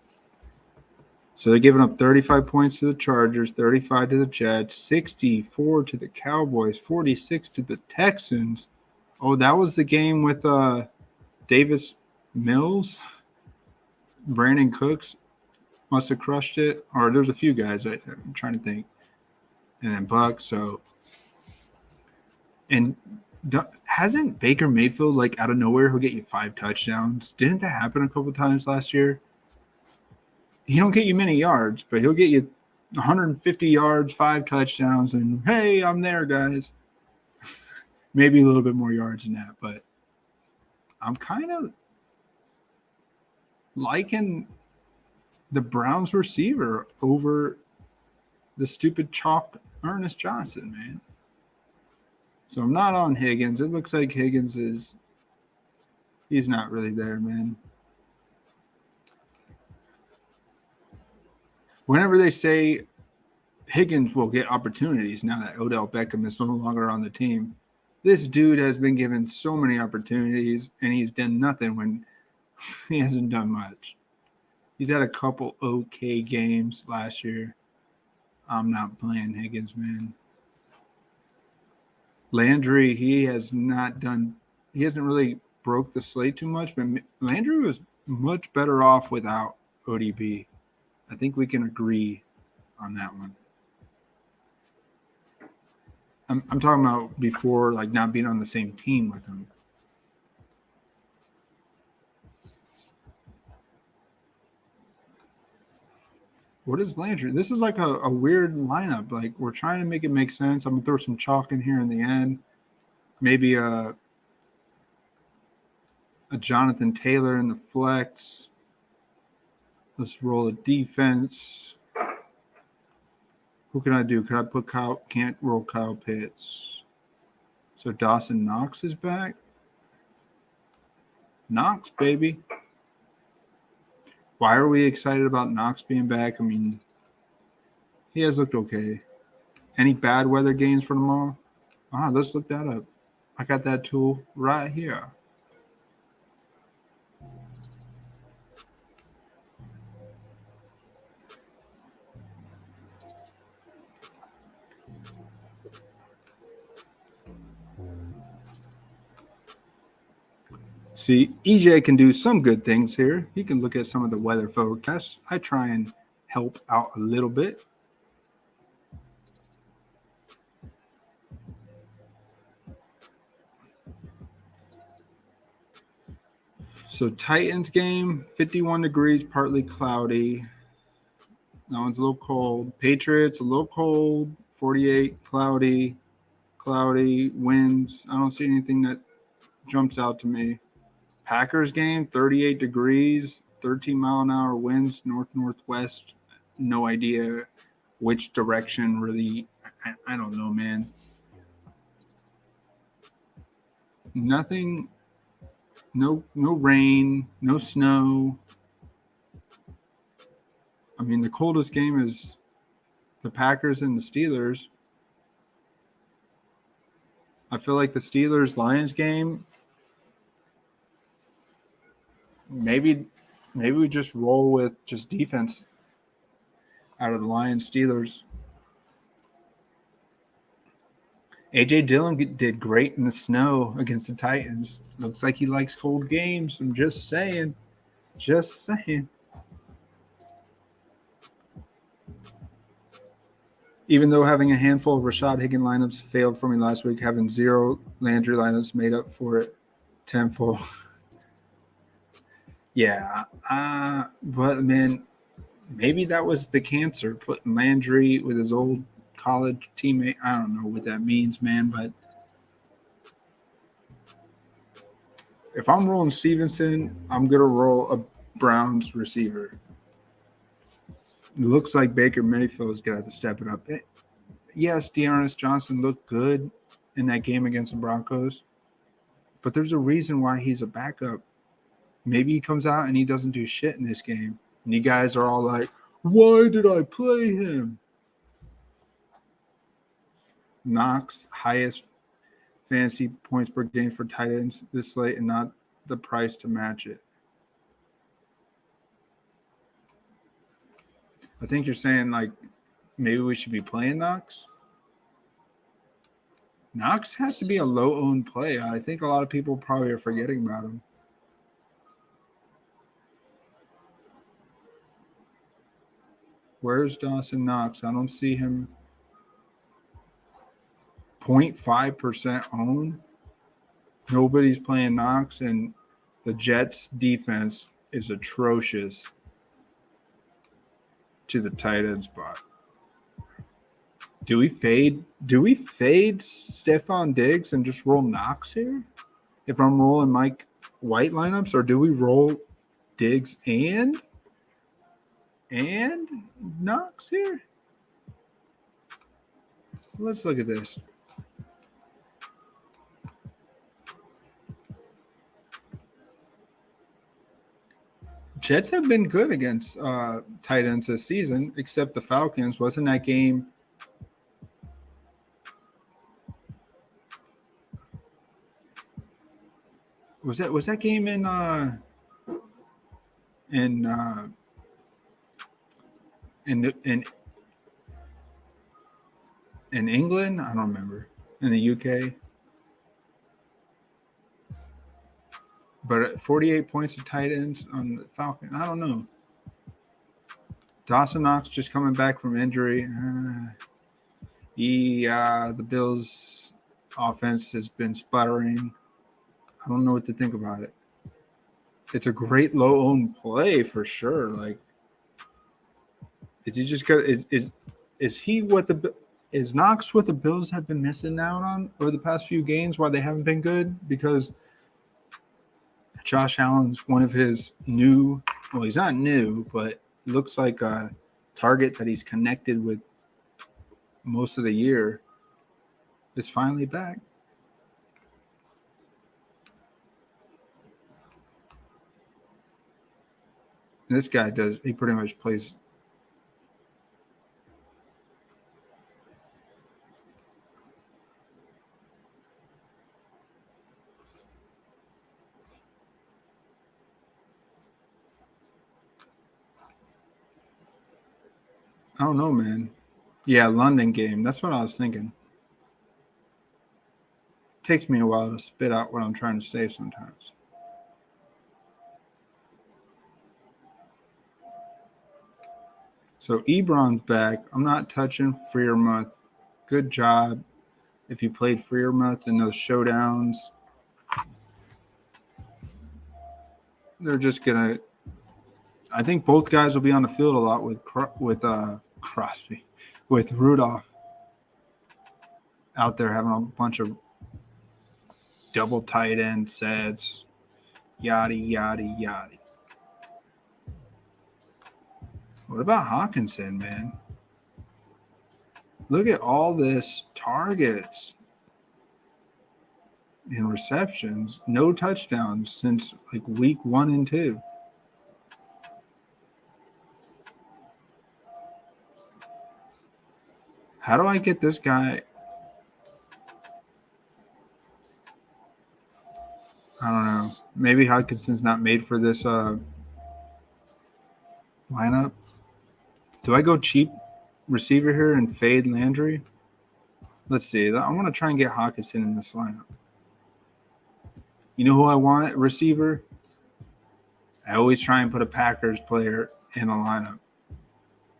So they're giving up 35 points to the Chargers, 35 to the Jets, 64 to the Cowboys, 46 to the Texans. Oh, that was the game with Davis Mills. Brandon Cooks must have crushed it. Or there's a few guys. I'm trying to think. And then Buck. So, and hasn't Baker Mayfield, like out of nowhere, he'll get you 5 touchdowns? Didn't that happen a couple times last year? He don't get you many yards, but he'll get you 150 yards, 5 touchdowns, and hey, I'm there, guys. Maybe a little bit more yards than that, but I'm kind of liking the Browns receiver over the stupid chalk Ernest Johnson, man. So I'm not on Higgins. It looks like Higgins he's not really there, man. Whenever they say Higgins will get opportunities now that Odell Beckham is no longer on the team, this dude has been given so many opportunities, and he's done nothing when he hasn't done much. He's had a couple okay games last year. I'm not playing Higgins, man. Landry, he hasn't really broke the slate too much, but Landry was much better off without ODB. I think we can agree on that one. I'm talking about before, like, not being on the same team with him. What is Landry? This is like a weird lineup. Like, we're trying to make it make sense. I'm going to throw some chalk in here in the end. Maybe a Jonathan Taylor in the flex. Let's roll a defense. Who can I do? Can I put Kyle? Can't roll Kyle Pitts. So Dawson Knox is back. Knox, baby. Why are we excited about Knox being back? I mean, he has looked okay. Any bad weather games for tomorrow? Let's look that up. I got that tool right here. See, EJ can do some good things here. He can look at some of the weather forecasts. I try and help out a little bit. So Titans game, 51 degrees, partly cloudy. That one's a little cold. Patriots, a little cold, 48, cloudy, winds. I don't see anything that jumps out to me. Packers game, 38 degrees, 13-mile-an-hour winds, north-northwest. No idea which direction really. I don't know, man. Nothing, no rain, no snow. I mean, the coldest game is the Packers and the Steelers. I feel like the Steelers-Lions game, maybe we just roll with just defense out of the Lions Steelers. A.J. Dillon did great in the snow against the Titans. Looks like he likes cold games. I'm just saying. Even though having a handful of Rashad Higgins lineups failed for me last week, having 0 Landry lineups made up for it tenfold. Yeah, but man, maybe that was the cancer, putting Landry with his old college teammate. I don't know what that means, man, but if I'm rolling Stevenson, I'm going to roll a Browns receiver. It looks like Baker Mayfield is going to have to step it up. Yes, Dearness Johnson looked good in that game against the Broncos, but there's a reason why he's a backup. Maybe he comes out and he doesn't do shit in this game. And you guys are all like, why did I play him? Knox, highest fantasy points per game for tight ends this slate, and not the price to match it. I think you're saying like maybe we should be playing Knox. Knox has to be a low-owned play. I think a lot of people probably are forgetting about him. Where's Dawson Knox? I don't see him. 0.5% owned. Nobody's playing Knox, and the Jets' defense is atrocious to the tight end spot. Do we fade Stephon Diggs and just roll Knox here? If I'm rolling Mike White lineups, or do we roll Diggs and Knox here? Let's look at this. Jets have been good against tight ends this season, except the Falcons. Wasn't that game? Was that game in England? I don't remember. In the UK. But 48 points of tight ends on the Falcons. I don't know. Dawson Knox just coming back from injury. The Bills' offense has been sputtering. I don't know what to think about it. It's a great low-owned play for sure. Like, is he just got? Is he what the? Is Knox what the Bills have been missing out on over the past few games? Why they haven't been good? Because Josh Allen's one of his new. Well, he's not new, but looks like a target that he's connected with most of the year is finally back. This guy he pretty much plays. I don't know, man. Yeah, London game. That's what I was thinking. Takes me a while to spit out what I'm trying to say sometimes. So Ebron's back. I'm not touching Freiermuth. Good job if you played Freiermuth in those showdowns. They're just going to – I think both guys will be on the field a lot with Crosby, with Rudolph out there having a bunch of double tight end sets, yada, yada, yada. What about Hawkinson, man? Look at all this targets and receptions. No touchdowns since like week 1 and 2. How do I get this guy? I don't know. Maybe Hawkinson's not made for this lineup. Do I go cheap receiver here and fade Landry? Let's see. I want to try and get Hawkinson in this lineup. You know who I want at receiver? I always try and put a Packers player in a lineup.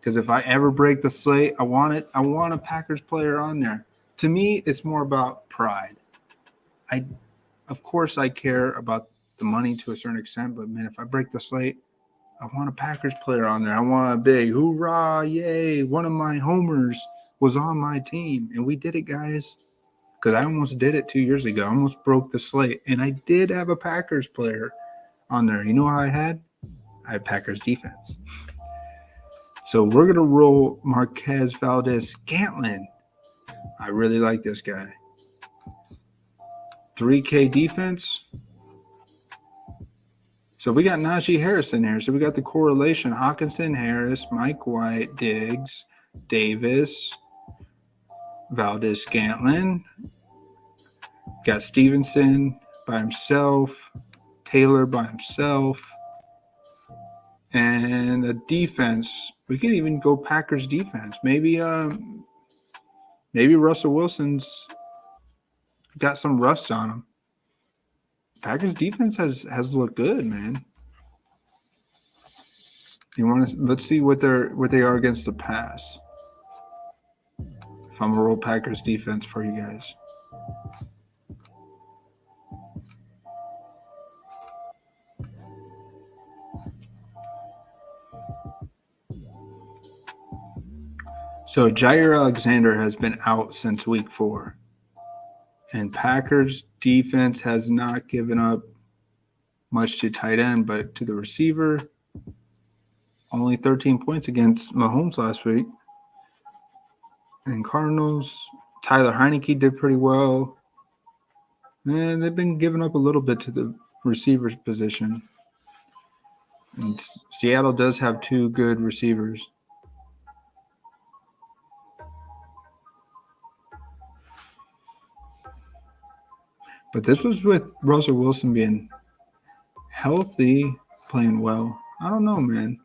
Because if I ever break the slate, I want a Packers player on there. To me, it's more about pride. Of course, I care about the money to a certain extent, but man, if I break the slate, I want a Packers player on there. I want a big hoorah, yay. One of my homers was on my team, and we did it, guys. Because I almost did it 2 years ago. I almost broke the slate, and I did have a Packers player on there. You know how I had? I had Packers defense. So we're going to roll Marquez Valdez-Scantling. I really like this guy. 3K defense. So we got Najee Harris in here. So we got the correlation. Hawkinson, Harris, Mike White, Diggs, Davis. Valdez-Scantling. Got Stevenson by himself. Taylor by himself. And a defense. We could even go Packers defense. Maybe Russell Wilson's got some rust on him. Packers defense has looked good, man. Let's see what they are against the pass. If I'm gonna roll Packers defense for you guys. So Jair Alexander has been out since week 4. And Packers defense has not given up much to tight end, but to the receiver. Only 13 points against Mahomes last week. And Cardinals, Tyler Heineke did pretty well. And they've been giving up a little bit to the receiver's position. And Seattle does have 2 good receivers. But this was with Russell Wilson being healthy, playing well. I don't know, man.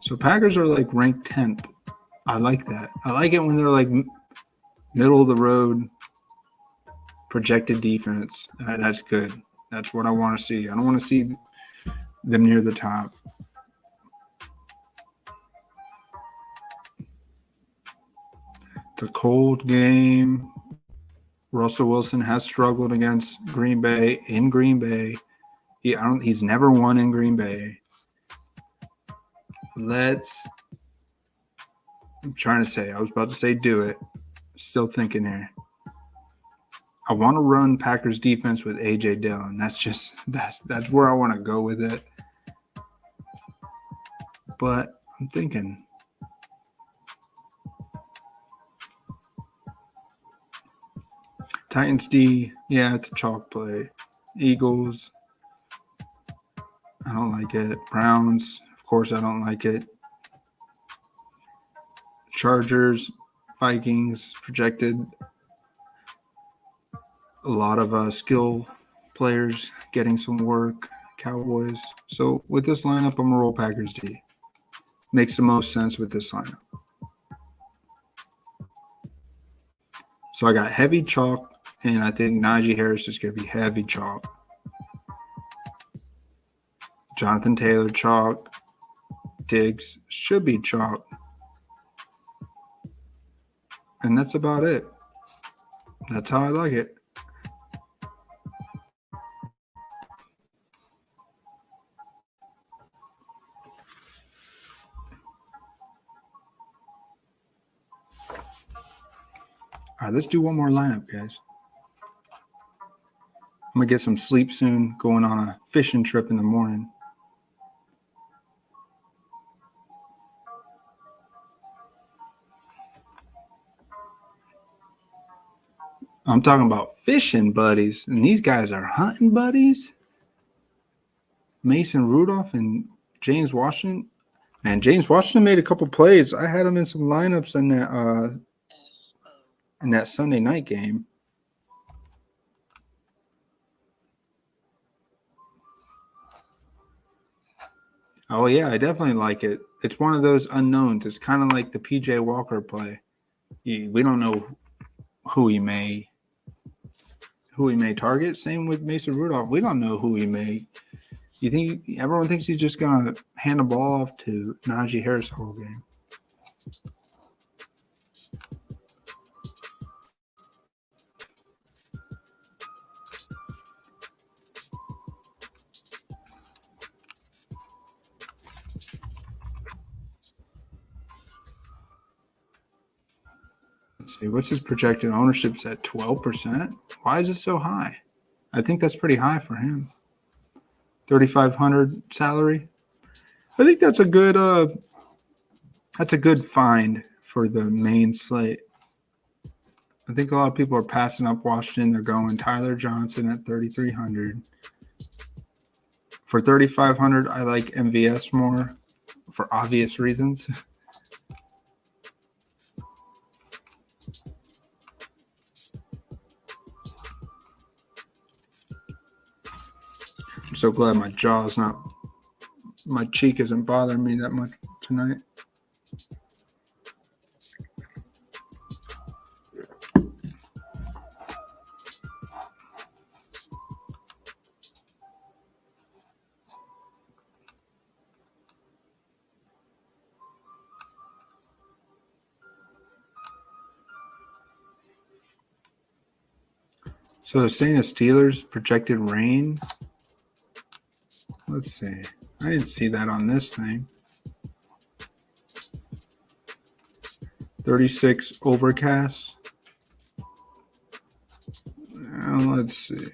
So Packers are like ranked 10th. I like that. I like it when they're like middle of the road projected defense. That's good. That's what I want to see. I don't want to see them near the top. It's a cold game. Russell Wilson has struggled against Green Bay in Green Bay. He's never won in Green Bay. I'm trying to say, I was about to say do it. Still thinking here. I want to run Packers defense with A.J. Dillon. That's where I want to go with it. But I'm thinking Titans D, yeah, it's a chalk play. Eagles, I don't like it. Browns, of course I don't like it. Chargers, Vikings, projected. A lot of skill players getting some work. Cowboys. So with this lineup, I'm going to roll Packers D. Makes the most sense with this lineup. So I got heavy chalk. And I think Najee Harris is going to be heavy chalk. Jonathan Taylor, chalk. Diggs should be chalk. And that's about it. That's how I like it. All right, let's do one more lineup, guys. I'm going to get some sleep soon, going on a fishing trip in the morning. I'm talking about fishing buddies, and these guys are hunting buddies. Mason Rudolph and James Washington. Man, James Washington made a couple plays. I had him in some lineups in that Sunday night game. Oh, yeah, I definitely like it. It's one of those unknowns. It's kind of like the P.J. Walker play. We don't know who he may target. Same with Mason Rudolph. We don't know who he may. Everyone thinks he's just going to hand the ball off to Najee Harris the whole game. Let's see, what's his projected ownership's at 12%? Why is it so high? I think that's pretty high for him. 3,500 salary. I think that's a good find for the main slate. I think a lot of people are passing up Washington. They're going Tyler Johnson at 3,300. For 3,500, I like MVS more for obvious reasons. I'm so glad my cheek isn't bothering me that much tonight. So they're saying the Steelers projected rain. Let's see. I didn't see that on this thing. 36 overcast. Let's see.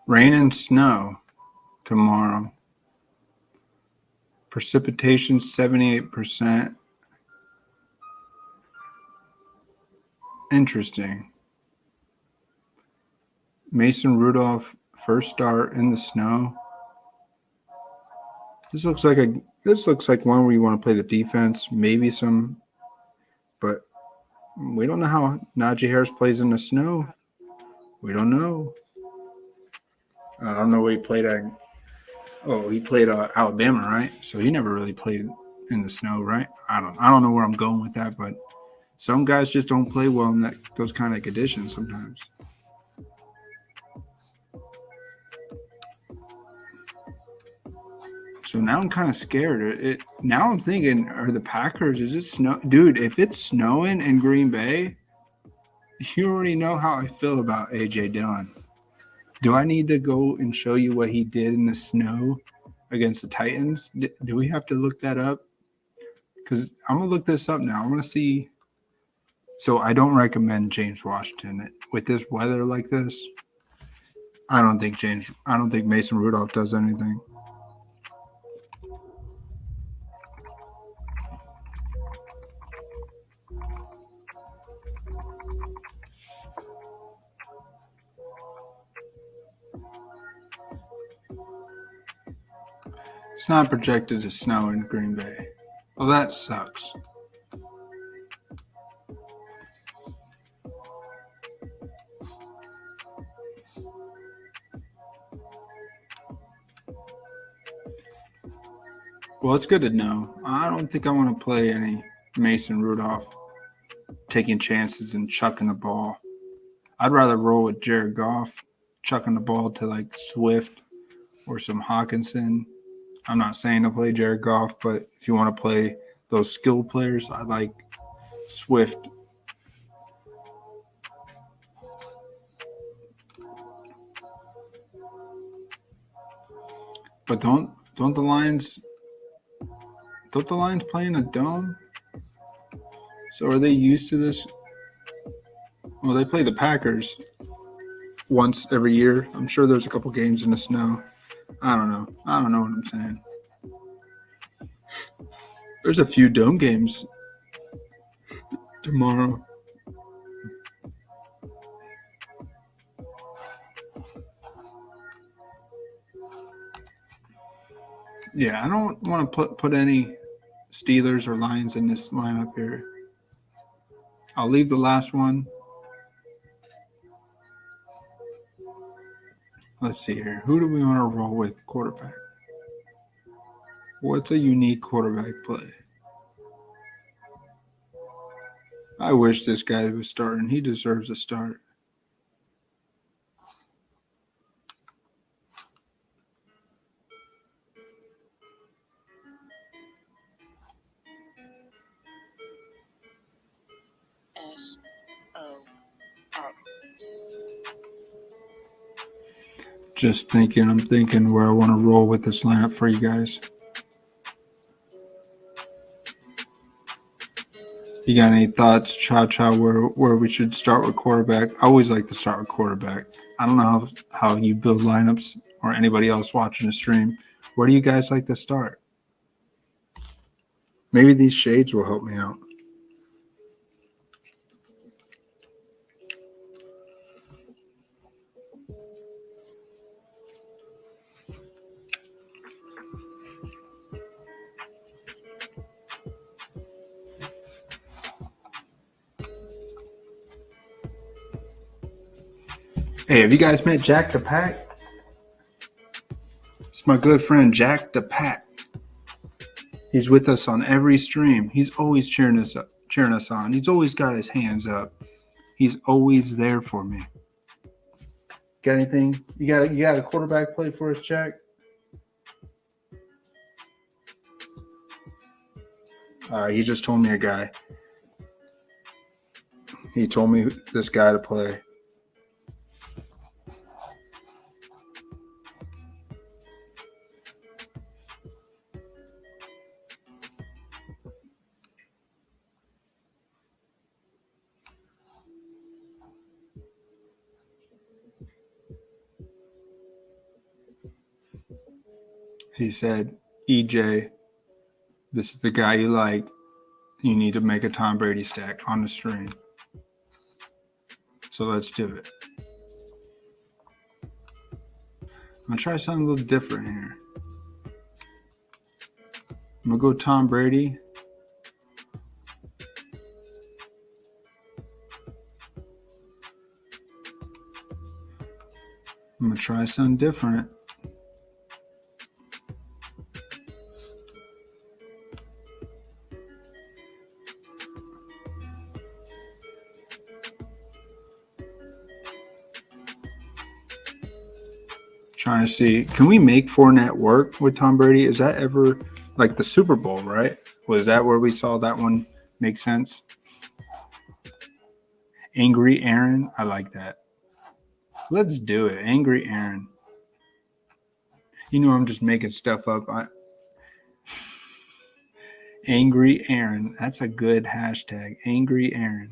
Rain and snow tomorrow. Precipitation 78%. Interesting. Mason Rudolph first start in the snow. This looks like one where you want to play the defense, maybe some, but we don't know how Najee Harris plays in the snow. We don't know. I don't know where he played at. Oh, he played Alabama, right? So he never really played in the snow, right? I don't know where I'm going with that, but some guys just don't play well in those kind of conditions sometimes. So now I'm kind of scared. Now I'm thinking, are the Packers, is it snow? Dude, if it's snowing in Green Bay, you already know how I feel about A.J. Dillon. Do I need to go and show you what he did in the snow against the Titans? Do we have to look that up? Because I'm going to look this up now. I want to see. So I don't recommend James Washington. With this weather like this, I don't think Mason Rudolph does anything. It's not projected to snow in Green Bay. Well, that sucks. Well, it's good to know. I don't think I want to play any Mason Rudolph taking chances and chucking the ball. I'd rather roll with Jared Goff, chucking the ball to like Swift or some Hawkinson. I'm not saying to play Jared Goff, but if you want to play those skill players, I like Swift. But don't the Lions play in a dome? So are they used to this? Well, they play the Packers once every year. I'm sure there's a couple games in the snow. I don't know what I'm saying. There's a few dome games tomorrow. Yeah, I don't want to put any Steelers or Lions in this lineup here. I'll leave the last one. Let's see here. Who do we want to roll with quarterback? What's a unique quarterback play? I wish this guy was starting. He deserves a start. I'm thinking where I want to roll with this lineup for you guys. You got any thoughts, Cha, where we should start with quarterback? I always like to start with quarterback. I don't know how you build lineups or anybody else watching the stream. Where do you guys like to start? Maybe these shades will help me out. Hey, have you guys met Jack the Pack? It's my good friend Jack the Pack. He's with us on every stream. He's always cheering us on. He's always got his hands up. He's always there for me. Got anything? You got a quarterback play for us, Jack? He just told me a guy. He told me this guy to play. He said, EJ, this is the guy you like. You need to make a Tom Brady stack on the stream. So let's do it. I'm going to try something a little different here. I'm going to go Tom Brady. I'm going to try something different. Trying to see, can we make Fournette work with Tom Brady? Is that ever like the Super Bowl, right? Was that where we saw that one make sense? Angry Aaron, I like that. Let's do it. Angry Aaron. You know I'm just making stuff up. Angry Aaron. That's a good hashtag. Angry Aaron.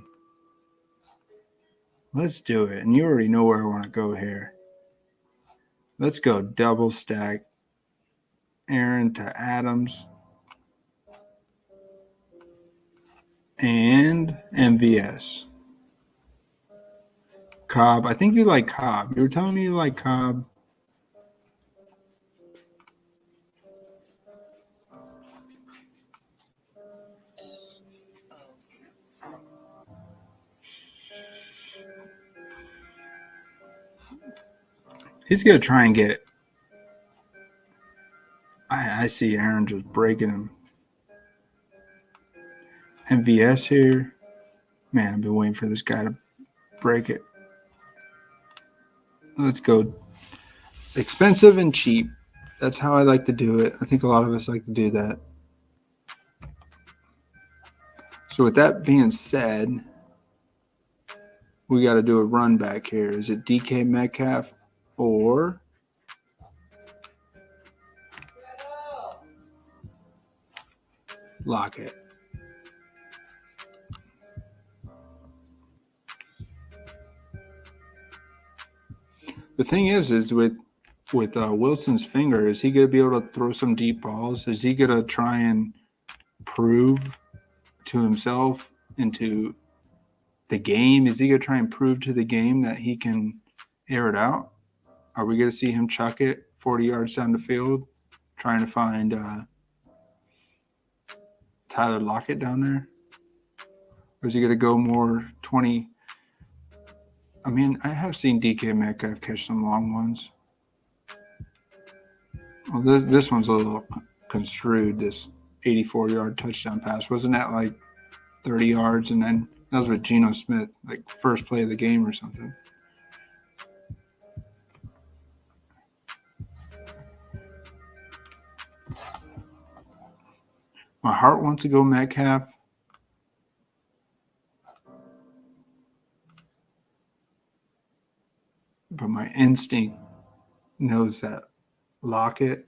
Let's do it. And you already know where I want to go here. Let's go double stack Aaron to Adams and MVS. Cobb. I think you like Cobb. You were telling me you like Cobb. He's going to try and get – I see Aaron just breaking him. MVS here. Man, I've been waiting for this guy to break it. Let's go expensive and cheap. That's how I like to do it. I think a lot of us like to do that. So with that being said, we got to do a run back here. Is it DK Metcalf or Lockett? The thing is with Wilson's finger, is he going to be able to throw some deep balls? Is he going to try and prove to himself and to the game? Is he going to try and prove to the game that he can air it out? Are we going to see him chuck it 40 yards down the field trying to find Tyler Lockett down there? Or is he going to go more 20? I mean, I have seen DK Metcalf catch some long ones. Well, this one's a little construed, this 84-yard touchdown pass. Wasn't that like 30 yards? And then that was with Geno Smith, like first play of the game or something. My heart wants to go Metcalf. But my instinct knows that Lockett.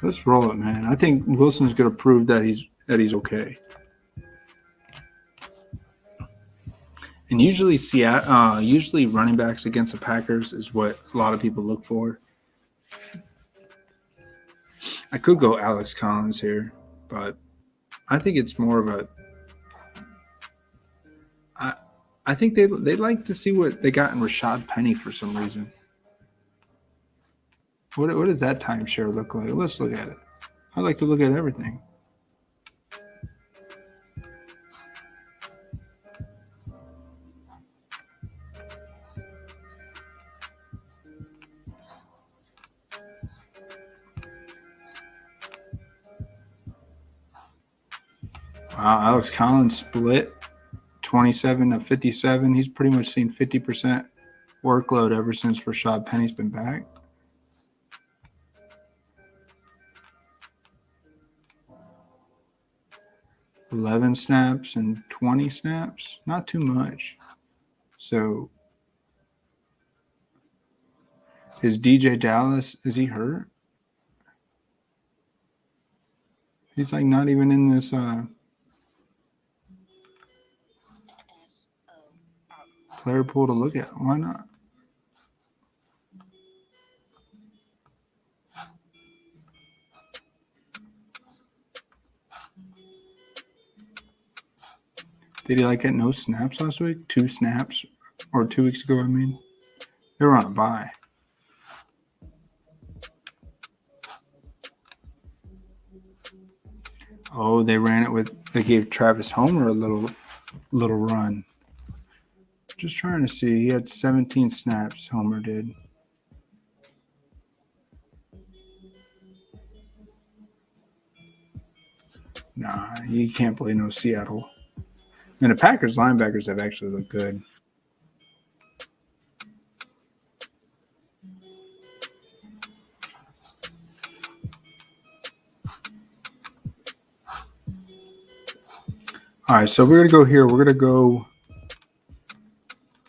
Let's roll it, man. I think Wilson's going to prove that he's okay. And usually, usually running backs against the Packers is what a lot of people look for. I could go Alex Collins here, but I think it's more of a. I think they like to see what they got in Rashad Penny for some reason. What does that timeshare look like? Let's look at it. I like to look at everything. Wow, Alex Collins split 27 to 57. He's pretty much seen 50% workload ever since Rashad Penny's been back. $11 snaps and 20 snaps, not too much. So is DJ Dallas, is he hurt? He's like not even in this player pool to look at. Why not? Did he like get no snaps last week? 2 snaps, or 2 weeks ago, I mean. They were on a bye. Oh, they gave Travis Homer a little run. Just trying to see. He had 17 snaps, Homer did. Nah, you can't play no Seattle. And the Packers linebackers have actually looked good. All right, so we're going to go here. I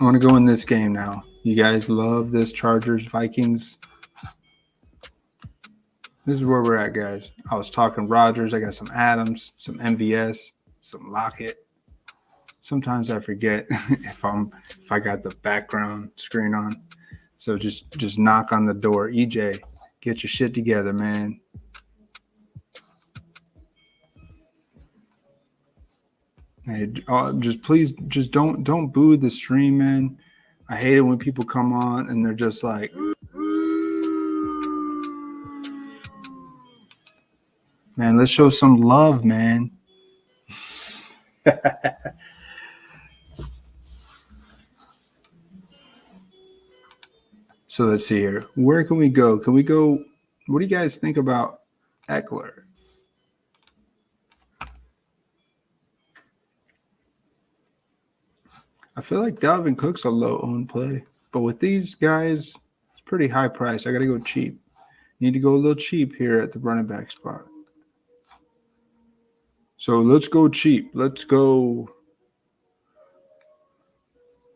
want to go in this game now. You guys love this Chargers-Vikings. This is where we're at, guys. I was talking Rodgers. I got some Adams, some MVS, some Lockett. Sometimes I forget if I got the background screen on. So just knock on the door. EJ, get your shit together, man. Hey, please don't boo the stream, man. I hate it when people come on and they're just like, man, let's show some love, man. So let's see here. Where can we go? Can we go? What do you guys think about Eckler? I feel like Dalvin Cook's a low-owned play. But with these guys, it's pretty high price. I got to go cheap. Need to go a little cheap here at the running back spot. So let's go cheap. Let's go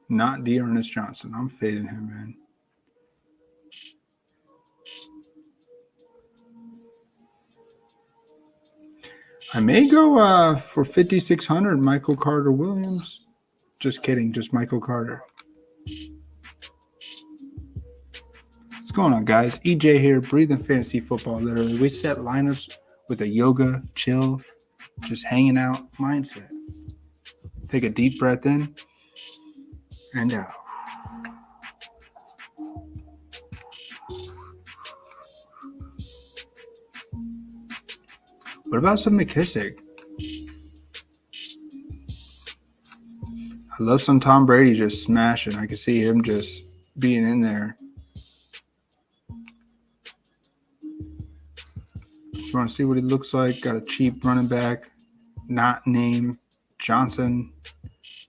not D'Ernest Johnson. I'm fading him, man. I may go for 5,600 Michael Carter Williams. Just kidding, just Michael Carter. What's going on, guys? EJ here, breathing fantasy football, literally. We set lineups with a yoga, chill, just hanging out mindset. Take a deep breath in and out. What about some McKissick? I love some Tom Brady just smashing. I can see him just being in there. Just want to see what he looks like. Got a cheap running back. Not named Johnson.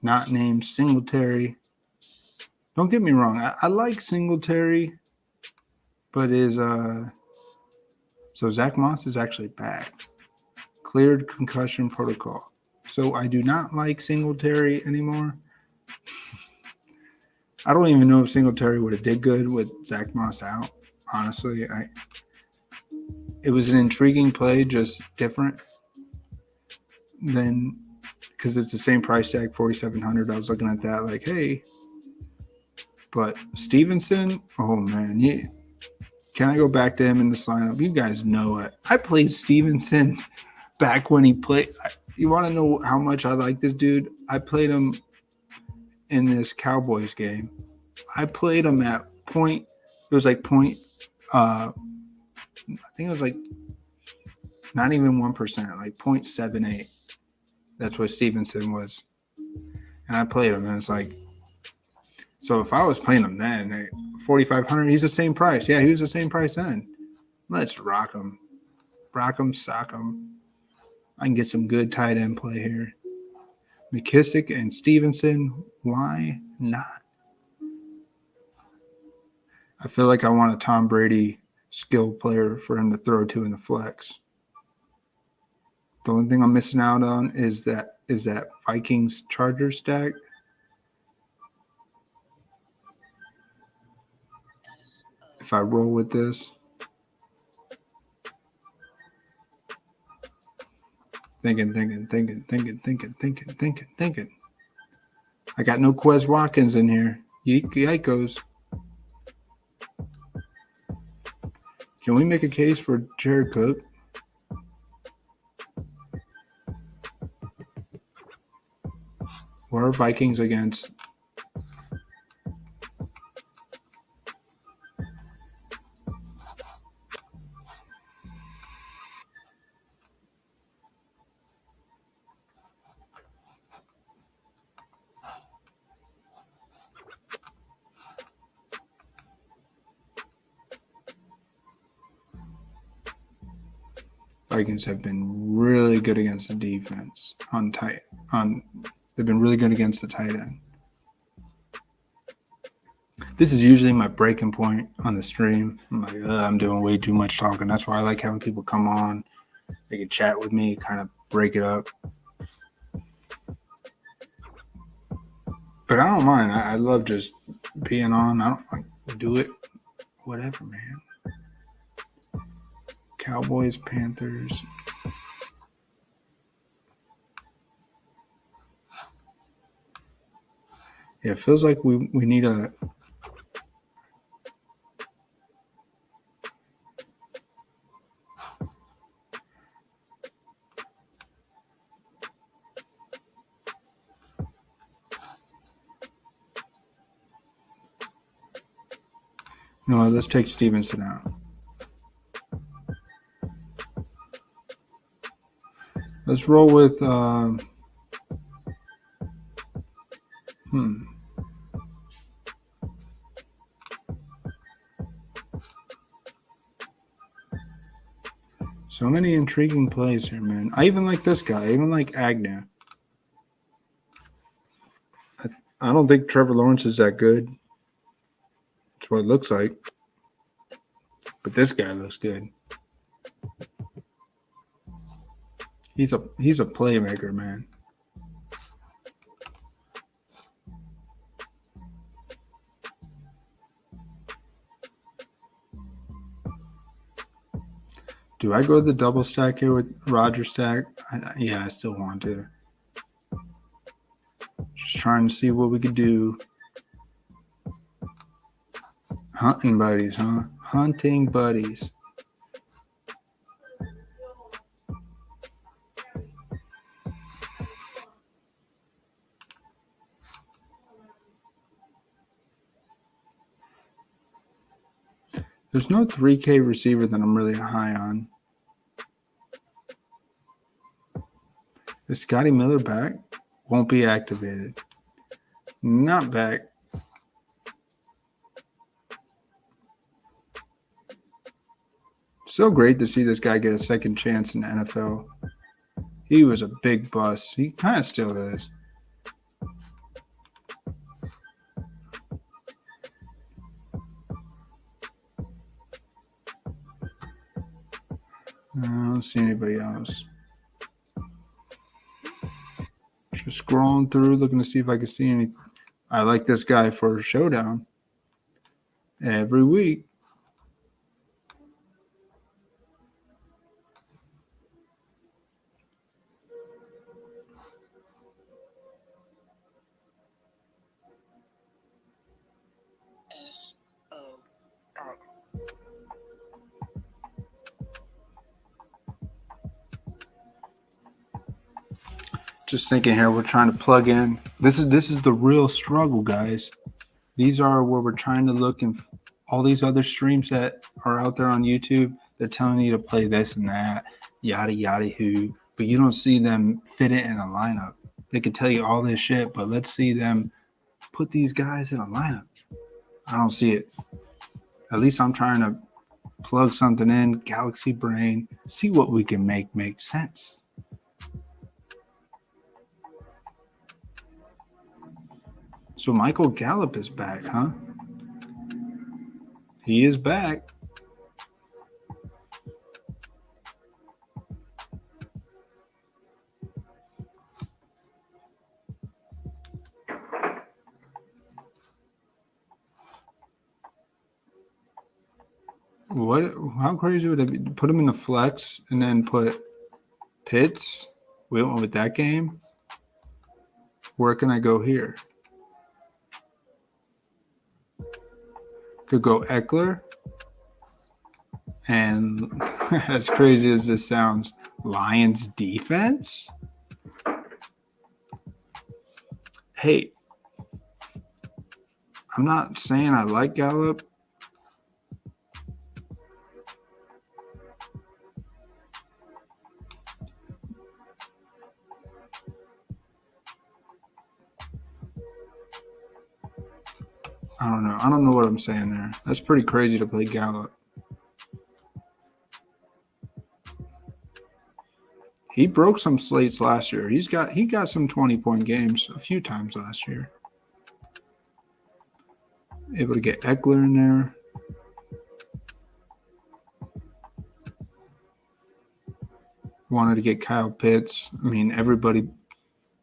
Not named Singletary. Don't get me wrong. I like Singletary. But so Zach Moss is actually back. Cleared concussion protocol. So I do not like Singletary anymore. I don't even know if Singletary would have did good with Zach Moss out. Honestly, it was an intriguing play, just different than because it's the same price tag, 4,700. I was looking at that like, hey, but Stevenson, oh man, can I go back to him in this lineup? You guys know it. I played Stevenson back when he played. You want to know how much I like this dude? I played him in this Cowboys game. I played him at point. It was like point. I think it was like not even 1%, like 0.78. That's what Stevenson was. And I played him, and it's like, so if I was playing him then, 4,500, he's the same price. Yeah, he was the same price then. Let's rock him. Rock him, sock him. I can get some good tight end play here. McKissick and Stevenson, why not? I feel like I want a Tom Brady skill player for him to throw to in the flex. The only thing I'm missing out on is that Vikings Chargers stack. If I roll with this, thinking. I got no Quez Watkins in here. Yikos. Can we make a case for Jared Cook? Where are Vikings against? Vikings have been really good against the defense they've been really good against the tight end. This is usually my breaking point on the stream. I'm like, I'm doing way too much talking. That's why I like having people come on. They can chat with me, kind of break it up. But I don't mind. I love just being on. I don't like do it. Whatever, man. Cowboys, Panthers. Yeah, it feels like we need a no, let's take Stevenson out. Let's roll with So many intriguing plays here, man. I even like this guy. I even like Agnew. I don't think Trevor Lawrence is that good. That's what it looks like. But this guy looks good. He's a playmaker, man. Do I go the double stack here with Roger stack? I still want to. Just trying to see what we could do. Hunting buddies, huh? Hunting buddies. There's no 3K receiver that I'm really high on. Is Scotty Miller back? Won't be activated. Not back. So great to see this guy get a second chance in the NFL. He was a big bust. He kind of still is. I don't see anybody else. Just scrolling through, looking to see if I can see any. I like this guy for a showdown every week. Just thinking here, we're trying to plug in. This is the real struggle, guys. These are where we're trying to look, and all these other streams that are out there on YouTube, they're telling you to play this and that, yada yada who, but you don't see them fit it in a lineup. They could tell you all this shit, but let's see them put these guys in a lineup. I don't see it. At least I'm trying to plug something in, gALaXy Brain, see what we can make sense. So Michael Gallup is back, huh? He is back. What? How crazy would it be? Put him in the flex and then put Pitts. We went with that game. Where can I go here? Could go Eckler. And as crazy as this sounds, Lions defense? Hey, I'm not saying I like Gallup. I don't know. I don't know what I'm saying there. That's pretty crazy to play Gallup. He broke some slates last year. He got some 20-point games a few times last year. Able to get Eckler in there. Wanted to get Kyle Pitts. I mean, everybody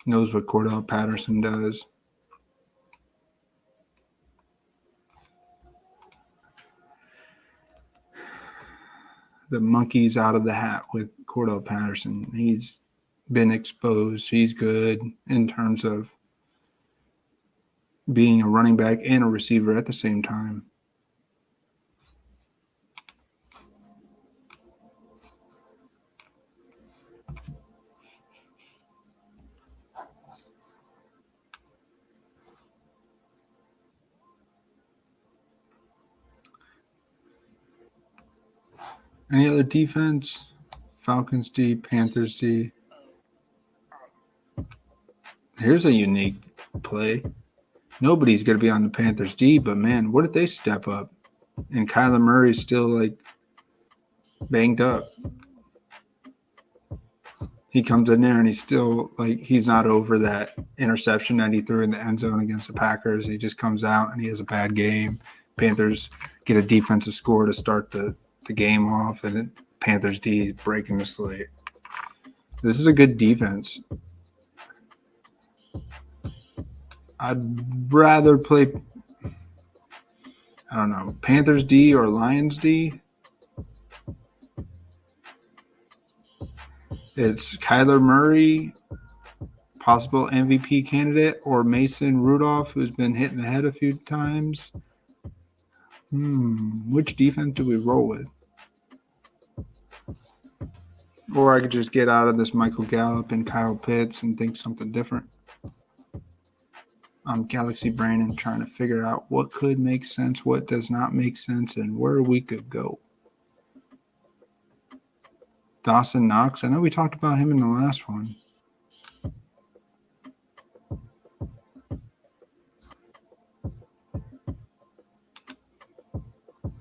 knows what Cordell Patterson does. The monkey's out of the hat with Cordell Patterson. He's been exposed. He's good in terms of being a running back and a receiver at the same time. Any other defense? Falcons D, Panthers D. Here's a unique play. Nobody's going to be on the Panthers D, but man, what if they step up? And Kyler Murray's still like banged up. He comes in there and he's still like, he's not over that interception that he threw in the end zone against the Packers. He just comes out and he has a bad game. Panthers get a defensive score to start the game off, and Panthers D breaking the slate. This is a good defense. I'd rather play, I don't know, Panthers D or Lions D. It's Kyler Murray, possible MVP candidate, or Mason Rudolph, who's been hit in the head a few times. Which defense do we roll with? Or I could just get out of this Michael Gallup and Kyle Pitts and think something different. I'm gALaXy BRAiNinG trying to figure out what could make sense, what does not make sense, and where we could go. Dawson Knox. I know we talked about him in the last one.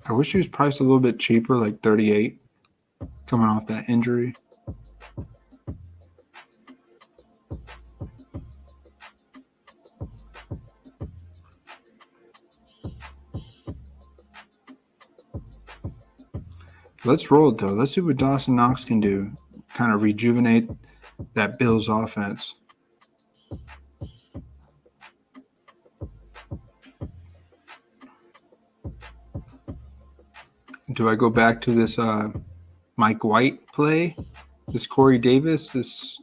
I wish he was priced a little bit cheaper, like 38, coming off that injury. Let's roll it, though. Let's see what Dawson Knox can do. Kind of rejuvenate that Bills offense. Do I go back to this Mike White play? This Corey Davis? This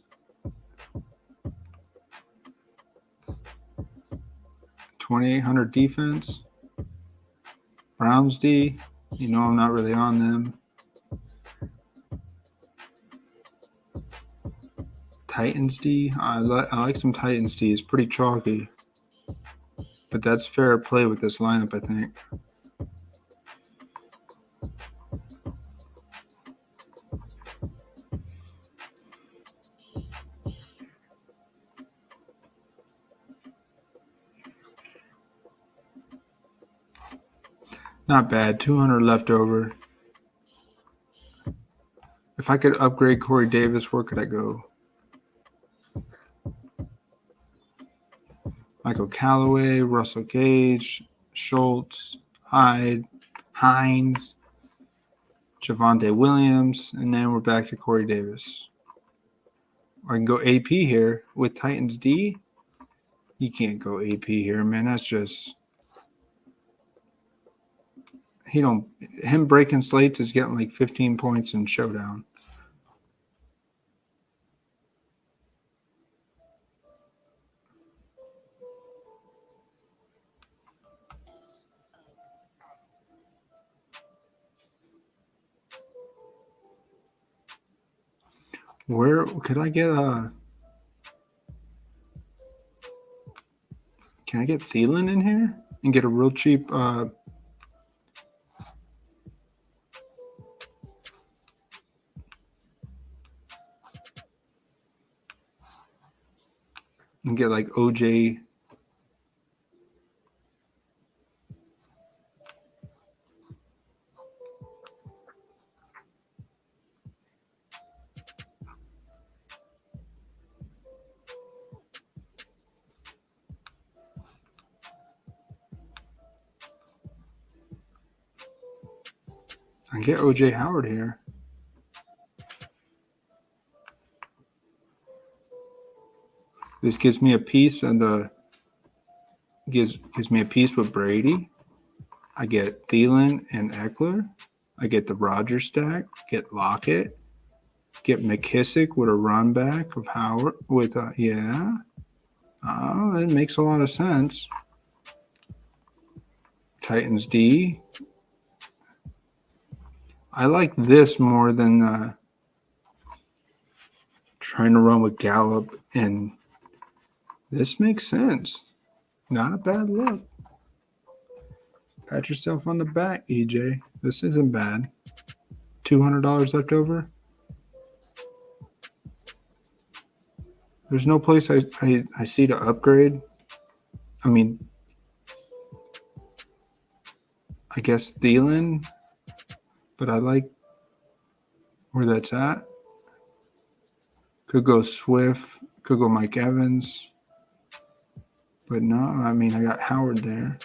2,800 defense? Browns D? You know I'm not really on them. Titans D. I like some Titans D. It's pretty chalky. But that's fair play with this lineup, I think. Not bad. 200 left over. If I could upgrade Corey Davis, where could I go? Michael Callaway, Russell Gage, Schultz, Hyde, Hines, Javonte Williams, and then we're back to Corey Davis. Or I can go AP here with Titans D. You can't go AP here, man. That's just him breaking slates is getting like 15 points in showdown. Where could I get can I get Thielen in here and get a real cheap and get like OJ? I get OJ Howard here. This gives me a piece and gives me a piece with Brady. I get Thielen and Eckler. I get the Rodgers stack. Get Lockett. Get McKissick with a run back of Howard with yeah. Oh, it makes a lot of sense. Titans D. I like this more than trying to run with Gallup, and this makes sense. Not a bad look. Pat yourself on the back, EJ. This isn't bad. $200 left over. There's no place I see to upgrade. I mean, I guess Thielen, but I like where that's at. Could go Swift, could go Mike Evans. But no, I mean, I got Howard there.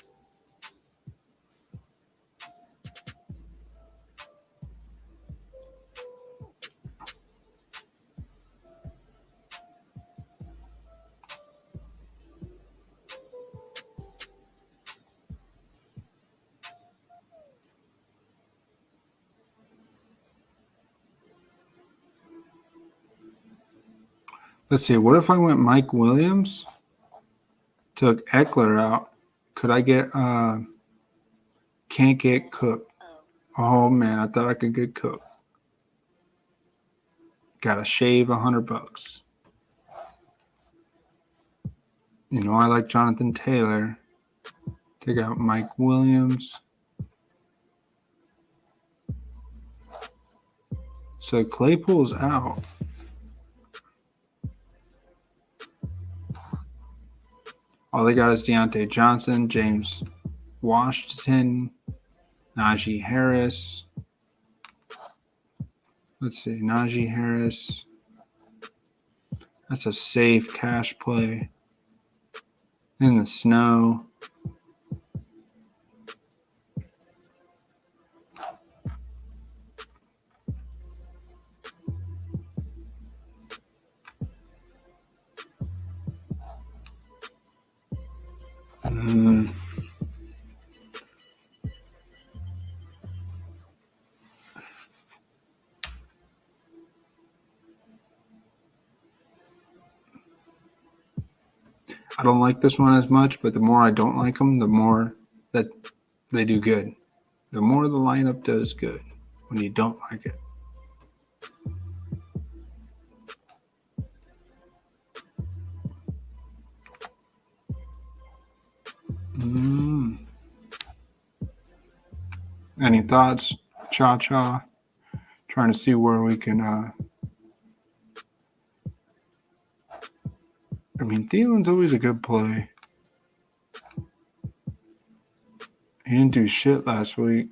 Let's see. What if I went Mike Williams, took Eckler out? Could I get can't get Cook? Oh man, I thought I could get Cook. Got to shave $100. You know, I like Jonathan Taylor. Take out Mike Williams. So Claypool's out. All they got is Deontay Johnson, James Washington, Najee Harris. Let's see, Najee Harris. That's a safe cash play. In the snow. I don't like this one as much, but the more I don't like them, the more that they do good. The more the lineup does good when you don't like it. Any thoughts, Cha-Cha? Trying to see where we can. I mean, Thielen's always a good play. He didn't do shit last week.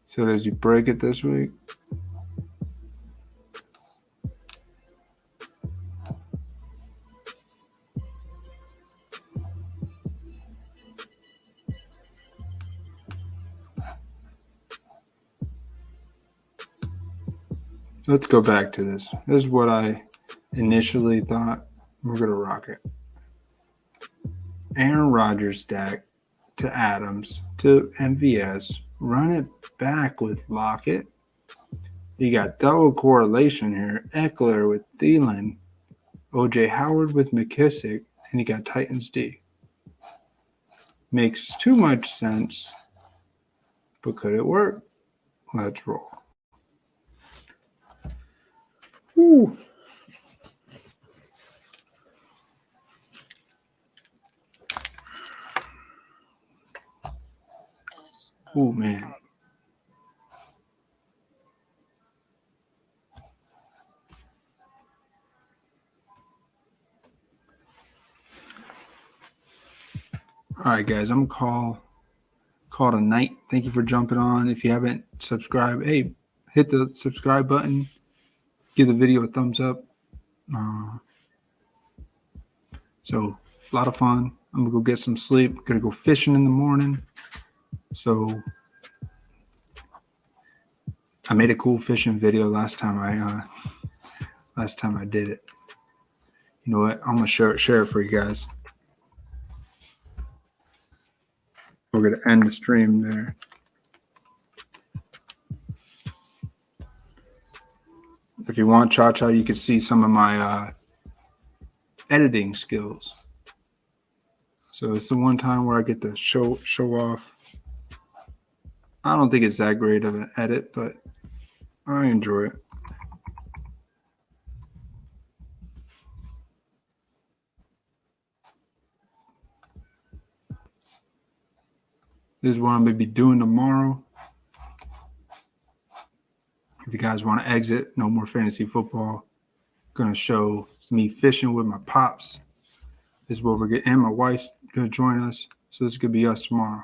So does he break it this week? Let's go back to this. This is what I initially thought. We're going to rock it. Aaron Rodgers stack to Adams to MVS. Run it back with Lockett. You got double correlation here. Eckler with Thielen. O.J. Howard with McKissick. And you got Titans D. Makes too much sense. But could it work? Let's roll. Ooh. Oh, man. All right, guys, I'm going to call it a night. Thank you for jumping on. If you haven't subscribed, hey, hit the subscribe button. Give the video a thumbs up. So, a lot of fun. I'm going to go get some sleep. Going to go fishing in the morning. So, I made a cool fishing video last time I did it. You know what? I'm going to share it for you guys. We're going to end the stream there. If you want, Cha-Cha, you can see some of my editing skills. So it's the one time where I get to show off. I don't think it's that great of an edit, but I enjoy it. This is what I'm going to be doing tomorrow. If you guys want to exit, no more fantasy football. Going to show me fishing with my pops. This is what we're getting. And my wife's going to join us. So this could be us tomorrow.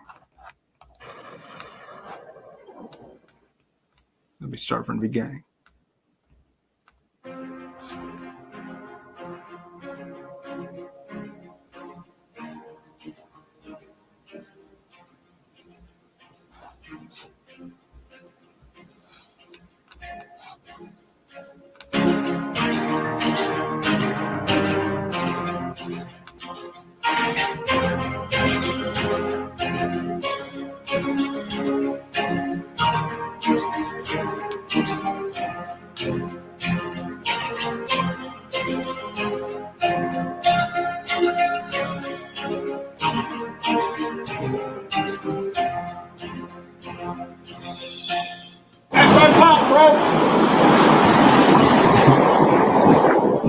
Let me start from the beginning.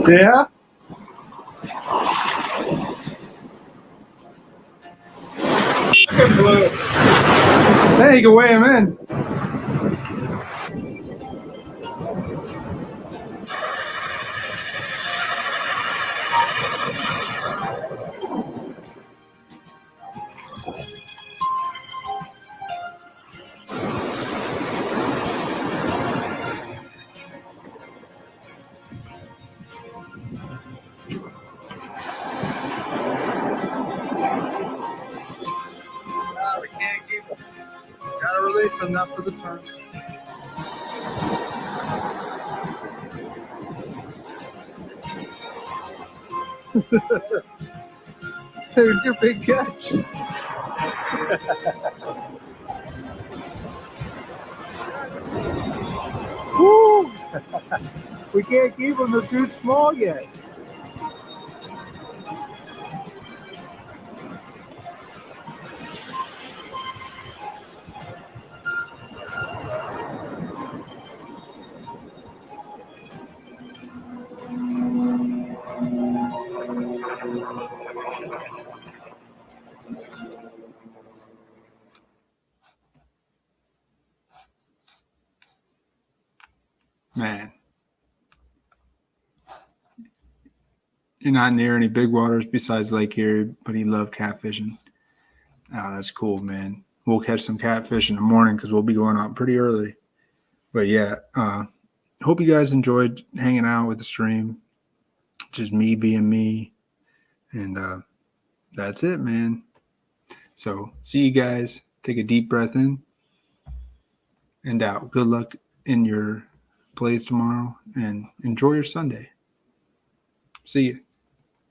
Yeah? There you can weigh him in. We can't keep him. Gotta release him, not for the turn. There's your big catch. Woo! We can't keep them, they're too small yet. Man, you're not near any big waters besides Lake Erie, but you love catfishing. Oh, that's cool, man. We'll catch some catfish in the morning because we'll be going out pretty early. But yeah, hope you guys enjoyed hanging out with the stream. Just me being me. And that's it, man. So see you guys. Take a deep breath in and out. Good luck in your plays tomorrow and enjoy your Sunday. See you.